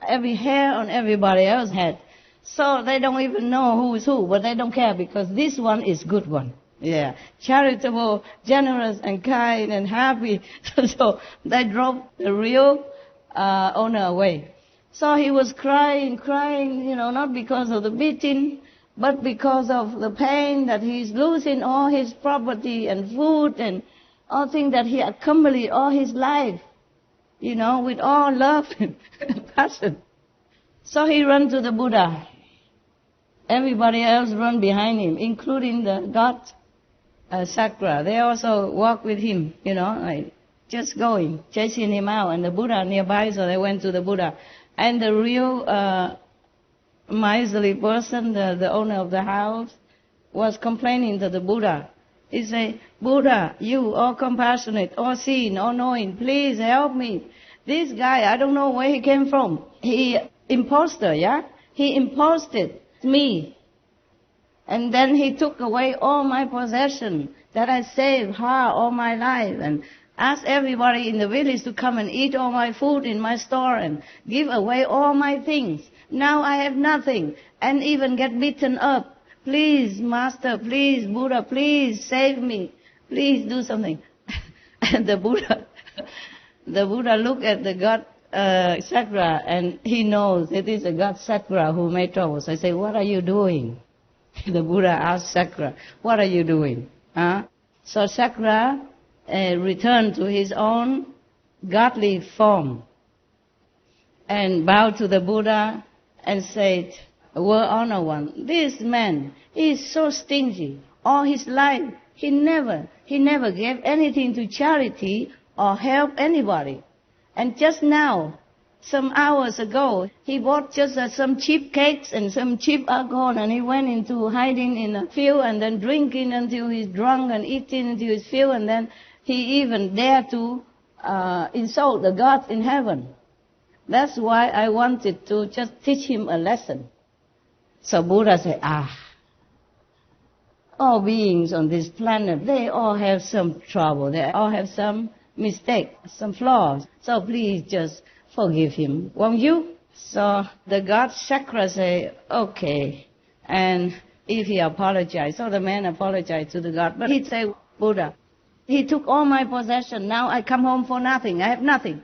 every hair on everybody else's head. So they don't even know who is who, but they don't care because this one is good one. Yeah, charitable, generous and kind and happy. So they drove the real owner away. So he was crying, not because of the beating, but because of the pain that he's losing all his property and food and all things that he accumulated all his life, with all love and passion. So he ran to the Buddha. Everybody else ran behind him, including the god Sakra. They also walked with him, like just going, chasing him out. And the Buddha nearby, so they went to the Buddha. And the real miserly person, the owner of the house, was complaining to the Buddha. He said, "Buddha, you all compassionate, all seeing, all knowing, please help me. This guy, I don't know where he came from. He impostor, yeah? He imposted me. And then he took away all my possession that I saved hard all my life and asked everybody in the village to come and eat all my food in my store and give away all my things. Now I have nothing and even get beaten up. Please, Master, please, Buddha, please save me. Please do something." And the Buddha looked at the god Sakra, and he knows it is a god Sakra who made trouble. So I say, "What are you doing?" The Buddha asked Sakra, "What are you doing?" So Sakra returned to his own godly form and bowed to the Buddha and said, "World Honor One, this man is so stingy. All his life, he never gave anything to charity or helped anybody. And just now, some hours ago, he bought just some cheap cakes and some cheap alcohol, and he went into hiding in a field and then drinking until he's drunk and eating until he's filled, and then he even dared to insult the gods in heaven. That's why I wanted to just teach him a lesson. So Buddha said, all beings on this planet, they all have some trouble. They all have some mistake, some flaws. So please just forgive him, won't you? So the god Chakra said, okay. And if he apologized, so the man apologized to the god. But he said, Buddha, he took all my possession. Now I come home for nothing. I have nothing.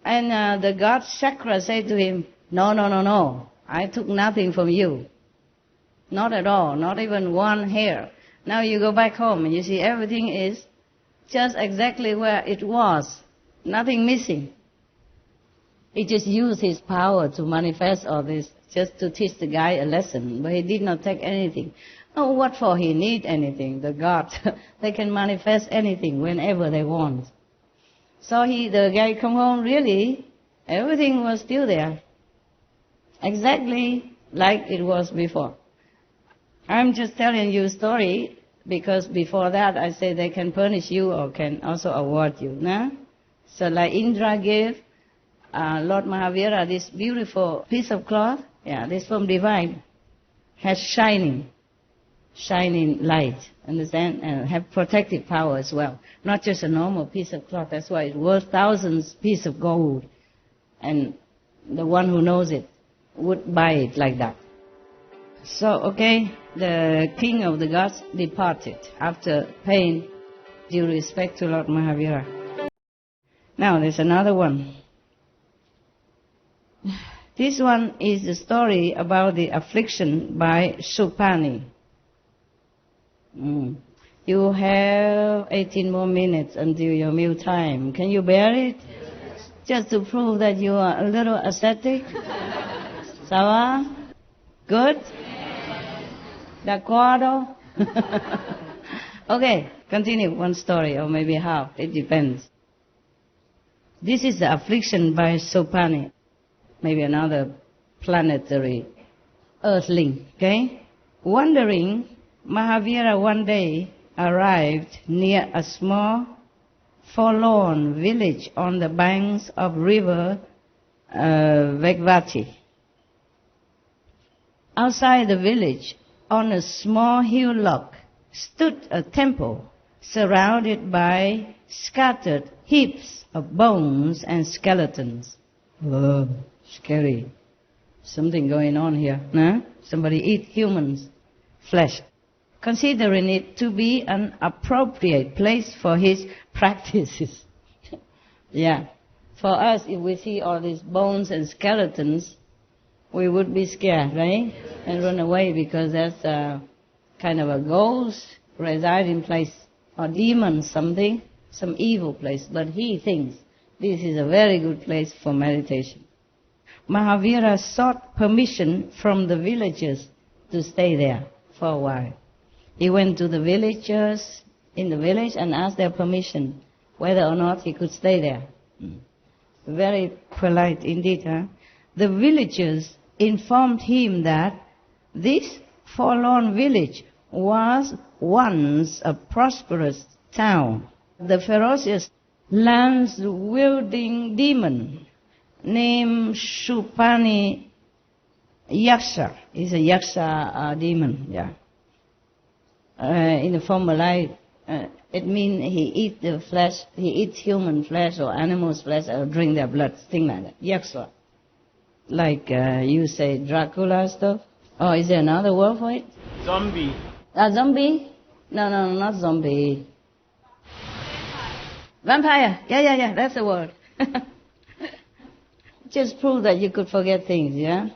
And the god Chakra said to him, no. I took nothing from you. Not at all, not even one hair. Now you go back home and you see everything is just exactly where it was. Nothing missing. He just used his power to manifest all this, just to teach the guy a lesson. But he did not take anything. Oh, what for he need anything? The gods, they can manifest anything whenever they want. So the guy come home, really, everything was still there. Exactly like it was before. I'm just telling you a story because before that I say they can punish you or can also award you. Nah? So like Indra gave Lord Mahavira this beautiful piece of cloth. Yeah, this from divine. Has shining light, understand? And have protective power as well. Not just a normal piece of cloth. That's why it's worth thousands pieces of gold. And the one who knows it would buy it like that. So, okay, the king of the gods departed after paying due respect to Lord Mahavira. Now, there's another one. This one is the story about the affliction by Supani. You have 18 more minutes until your meal time. Can you bear it? Yes. Just to prove that you are a little ascetic? Sawa? Good? D'accordo? Okay, continue one story or maybe half. It depends. This is the affliction by Supani. Maybe another planetary earthling. Okay? Wandering, Mahavira one day arrived near a small, forlorn village on the banks of river Vegvati. Outside the village, on a small hillock, stood a temple surrounded by scattered heaps of bones and skeletons. Oh, scary. Something going on here. Nah? Somebody eat humans' flesh. Considering it to be an appropriate place for his practices. Yeah. For us, if we see all these bones and skeletons, we would be scared, right? And run away because that's a kind of a ghost residing place or demon something, some evil place. But he thinks this is a very good place for meditation. Mahavira sought permission from the villagers to stay there for a while. He went to the villagers in the village and asked their permission whether or not he could stay there. Very polite indeed, huh? The villagers informed him that this forlorn village was once a prosperous town. The ferocious lance-wielding demon named Supani Yaksha is a Yaksha demon, yeah. In the former life, it means he eats the flesh, he eats human flesh or animal's flesh or drink their blood, thing like that. Yaksha. Like you say Dracula stuff. Oh, is there another word for it? Zombie. Zombie? No, not zombie. Vampire. Yeah, that's the word. Just prove that you could forget things, yeah?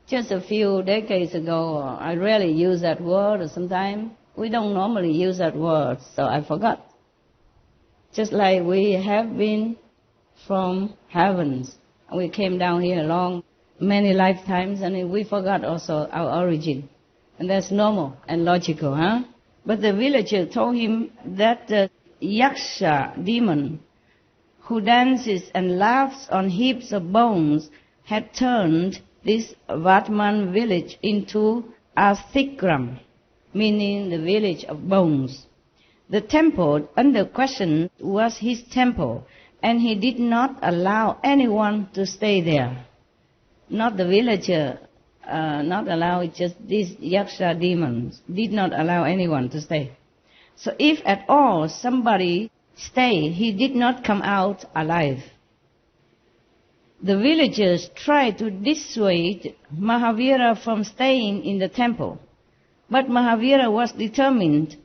Just a few decades ago, I rarely use that word, or sometimes we don't normally use that word, so I forgot. Just like we have been from heavens. We came down here many lifetimes, and we forgot also our origin. And that's normal and logical, huh? But the villager told him that the Yaksha demon, who dances and laughs on heaps of bones, had turned this Vatman village into Athikram, meaning the village of bones. The temple under question was his temple, and he did not allow anyone to stay there. Not the villager, not allow, just these yaksha demons did not allow anyone to stay. So if at all somebody stayed, he did not come out alive. The villagers tried to dissuade Mahavira from staying in the temple, but Mahavira was determined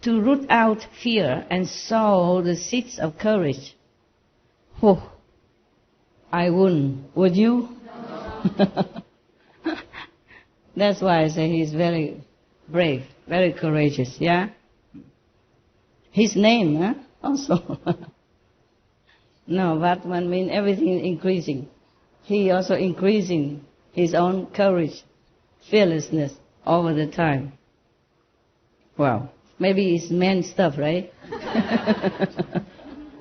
to root out fear and sow the seeds of courage. Oh, I wouldn't. Would you? No. That's why I say he's very brave, very courageous, yeah? His name, huh? Also. No, Vatman means everything increasing. He also increasing his own courage, fearlessness over the time. Wow. Maybe it's man stuff, right?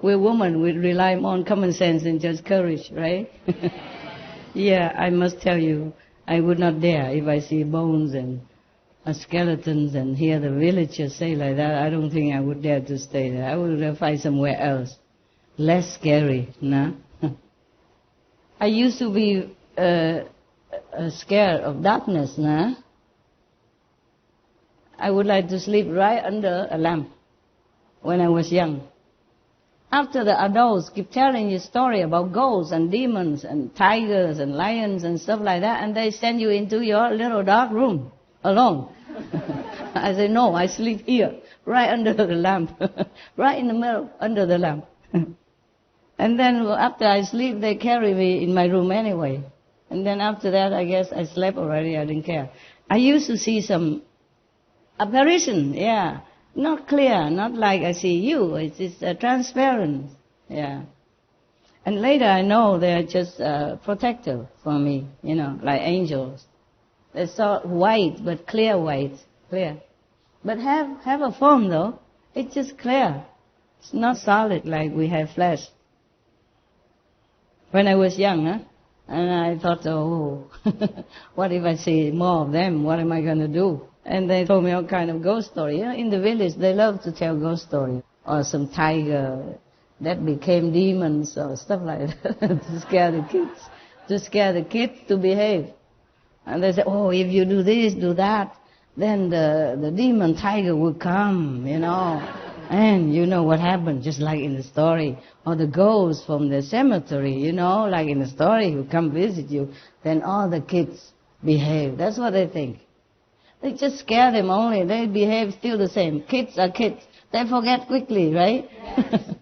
We're women, we rely more on common sense than just courage, right? Yeah, I must tell you, I would not dare if I see bones and skeletons and hear the villagers say like that. I don't think I would dare to stay there. I would find somewhere else. Less scary, no? I used to be scared of darkness, no? I would like to sleep right under a lamp when I was young. After the adults keep telling you story about ghosts and demons and tigers and lions and stuff like that, and they send you into your little dark room alone. I say, no, I sleep here, right under the lamp, right in the middle, under the lamp. And then after I sleep, they carry me in my room anyway. And then after that, I guess I slept already, I didn't care. I used to see some apparition, yeah. Not clear, not like I see you. It's transparent, yeah. And later I know they're just protective for me, you know, like angels. They're so white, but clear white, clear. But have a form though. It's just clear. It's not solid like we have flesh. When I was young, and I thought, oh, what if I see more of them? What am I going to do? And they told me all kind of ghost story. You know, in the village, they love to tell ghost story. Or some tiger that became demons or stuff like that to scare the kids. To scare the kids to behave. And they say, oh, if you do this, do that, then the demon tiger will come, you know. And you know what happened, just like in the story. Or the ghost from the cemetery, you know, like in the story, who come visit you. Then all the kids behave. That's what they think. They just scare them only. They behave still the same. Kids are kids. They forget quickly, right? Yes.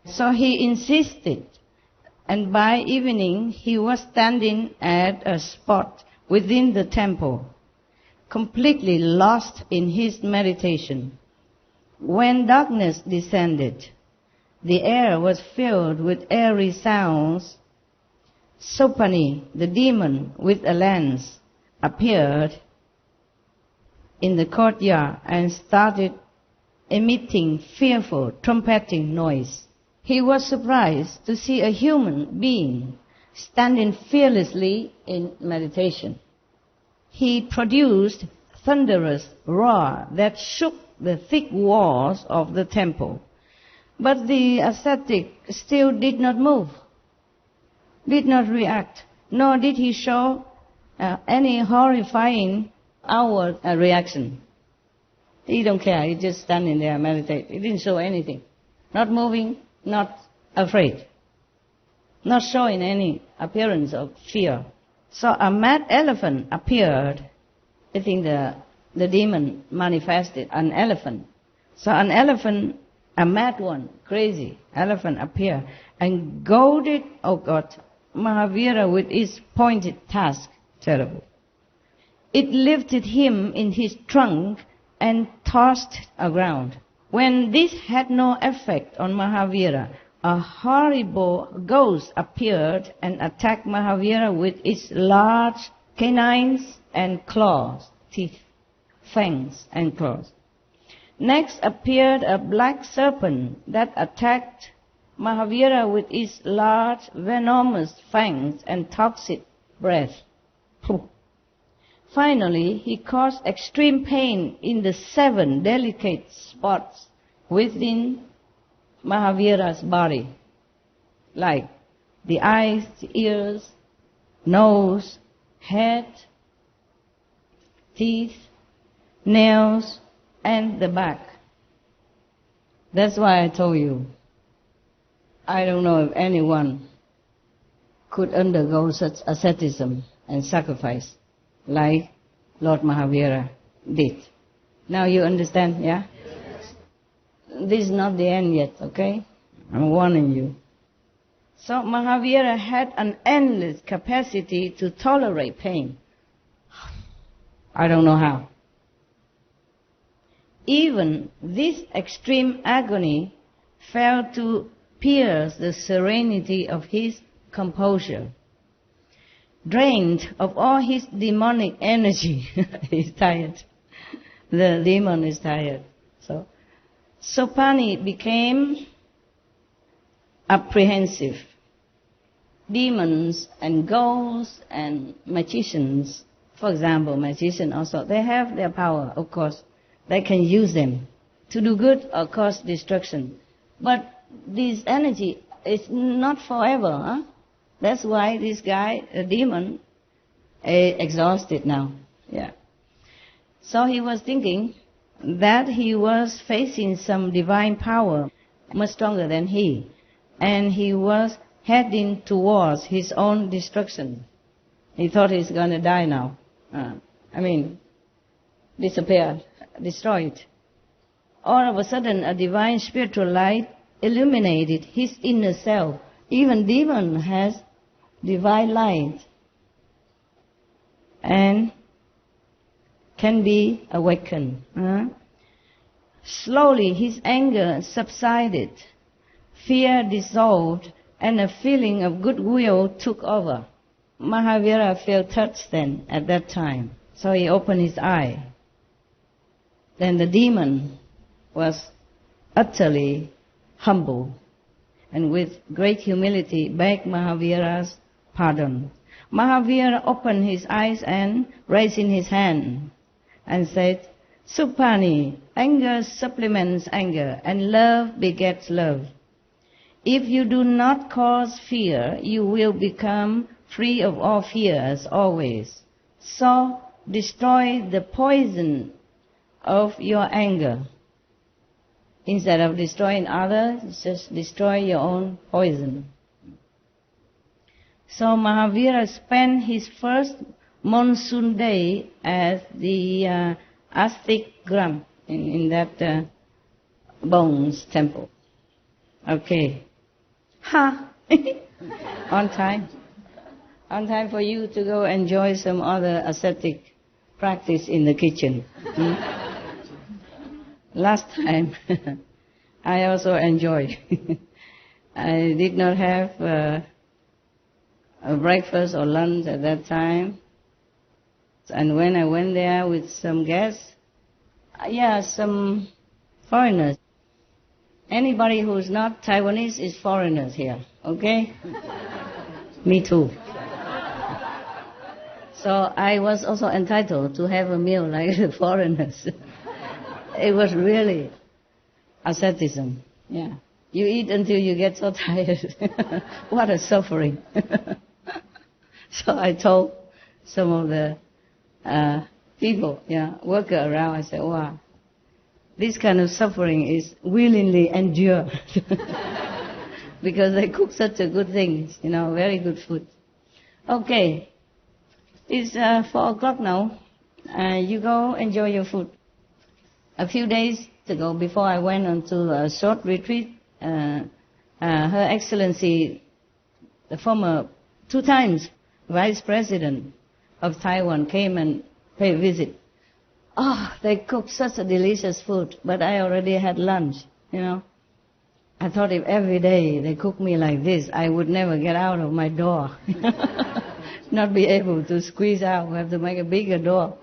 So he insisted. And by evening, he was standing at a spot within the temple, completely lost in his meditation. When darkness descended, the air was filled with airy sounds. Sopani, the demon with a lance, appeared in the courtyard and started emitting fearful trumpeting noise. He was surprised to see a human being standing fearlessly in meditation. He produced thunderous roar that shook the thick walls of the temple. But the ascetic still did not move, did not react, nor did he show any horrifying outward reaction. He don't care, he just standing there meditating. He didn't show anything. Not moving, not afraid. Not showing any appearance of fear. So a mad elephant appeared. I think the demon manifested an elephant. So an elephant, a mad one, crazy elephant appeared and goaded, oh God, Mahavira with its pointed tusk. Terrible. It lifted him in his trunk and tossed aground. When this had no effect on Mahavira, a horrible ghost appeared and attacked Mahavira with its large canines and claws, teeth, fangs and claws. Next appeared a black serpent that attacked Mahavira with its large venomous fangs and toxic breath. Finally, he caused extreme pain in the 7 delicate spots within Mahavira's body, like the eyes, the ears, nose, head, teeth, nails, and the back. That's why I told you, I don't know if anyone could undergo such asceticism and sacrifice like Lord Mahavira did. Now you understand, yeah? Yes. This is not the end yet, okay? I'm warning you. So Mahavira had an endless capacity to tolerate pain. I don't know how. Even this extreme agony failed to pierce the serenity of his composure. Drained of all his demonic energy, he's tired. The demon is tired. So Supani became apprehensive. Demons and ghosts and magicians, for example, magicians also, they have their power, of course. They can use them to do good or cause destruction. But this energy is not forever, huh? That's why this guy, a demon, is exhausted now. Yeah. So he was thinking that he was facing some divine power much stronger than he. And he was heading towards his own destruction. He thought he's going to die now. Disappear, destroyed. All of a sudden, a divine spiritual light illuminated his inner self. Even demon has divine light and can be awakened. Slowly, his anger subsided, fear dissolved, and a feeling of goodwill took over. Mahavira felt touched then at that time, so he opened his eye. Then the demon was utterly humble and with great humility begged Mahavira's pardon. Mahavira opened his eyes and raising his hand and said, Supani, anger supplements anger and love begets love. If you do not cause fear, you will become free of all fears always. So destroy the poison of your anger. Instead of destroying others, just destroy your own poison. So Mahavira spent his first monsoon day at the Afflictions in that Bones temple. Okay. On time. On time for you to go enjoy some other ascetic practice in the kitchen. Last time, I also enjoyed. I did not have a breakfast or lunch at that time. And when I went there with some guests, some foreigners. Anybody who's not Taiwanese is foreigners here, okay? Me too. So I was also entitled to have a meal like the foreigners. It was really asceticism. Yeah. You eat until you get so tired. What a suffering. So I told some of the people, worker around, I said, wow, this kind of suffering is willingly endured. Because they cook such a good things, very good food. Okay. It's 4 o'clock now. You go enjoy your food. A few days ago, before I went on to a short retreat, Her Excellency, the former 2 times Vice President of Taiwan, came and paid a visit. Oh, they cooked such a delicious food, but I already had lunch, I thought if every day they cook me like this, I would never get out of my door. Not be able to squeeze out. We have to make a bigger door.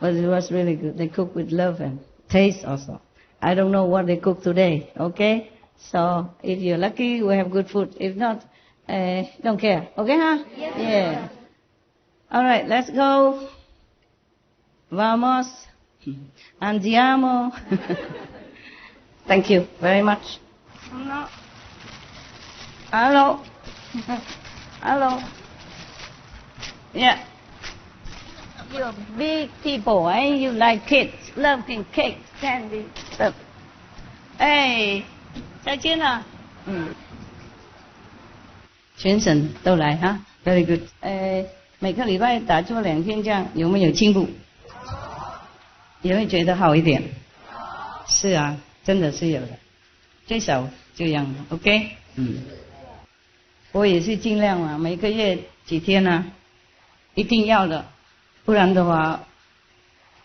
But it was really good. They cook with love and taste also. I don't know what they cook today, okay? So if you're lucky, we have good food. If not, don't care. Okay, huh? Yes. Yeah. All right, let's go. Vamos. Andiamo. Thank you very much. No. Hello. Hello. Yeah. You're big people, eh? You like kids, loving cake, candy, stuff. Hey, 再见了。全省都来哈 ，very good。每个礼拜打坐2天这样，有没有进步？有没有觉得好一点？是啊，真的是有的，最少这样 ，OK。我也是尽量嘛，每个月几天啊，一定要的，不然的话，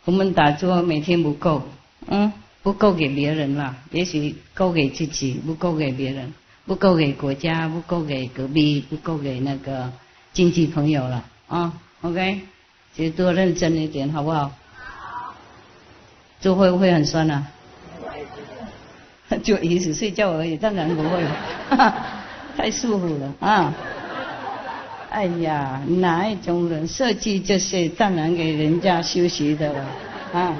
我们打坐每天不够，不够给别人啦，也许够给自己，不够给别人，不够给国家，不够给隔壁，不够给那个亲戚朋友了，OK， 其实多认真一点，好不好？做会不会很酸啊？就一直睡觉而已，当然不会了。太舒服了啊！哎呀，哪一种人设计这些，当然给人家休息的了啊！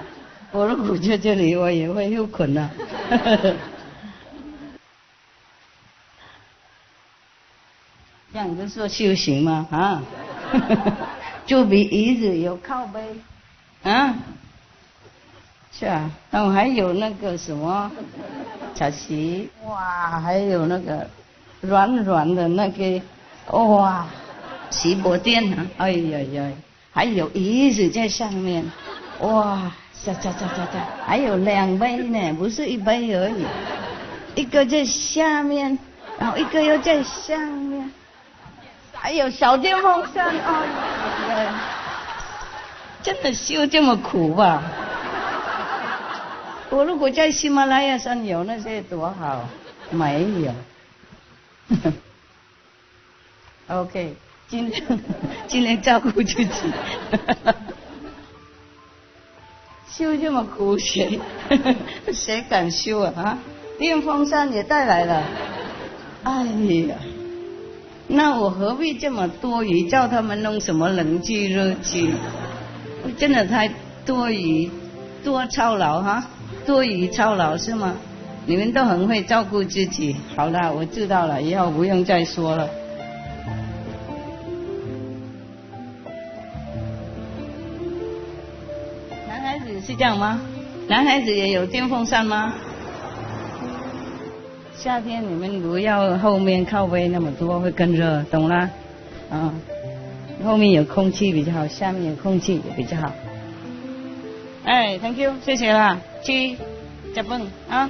我如果在这里，我也会又困了。这样子说修行吗？啊，就比椅子有靠背啊，是啊，然后还有那个什么茶席，哇，还有那个。软软的那个，哇，锡箔垫啊，哎呀呀，还有椅子在上面，哇，还有2杯呢，不是1杯而已，一个在下面，然后一个又在上面，还有小电风扇，哎呀，真的修这么苦吧？我如果在喜马拉雅山有那些多好，没有。OK， 尽量照顾自己。修这么苦，谁敢修啊？电风扇也带来了，哎呀，那我何必这么多余，叫他们弄什么冷气、热气？真的太多余，多操劳哈，多余操劳是吗？你们都很会照顾自己，好了，我知道了，以后不用再说了。男孩子是这样吗？男孩子也有电风扇吗？夏天你们不要后面靠背那么多，会更热，懂了？后面有空气比较好，下面有空气也比较好。哎 ，Thank you， 谢谢啦，去，加蹦啊。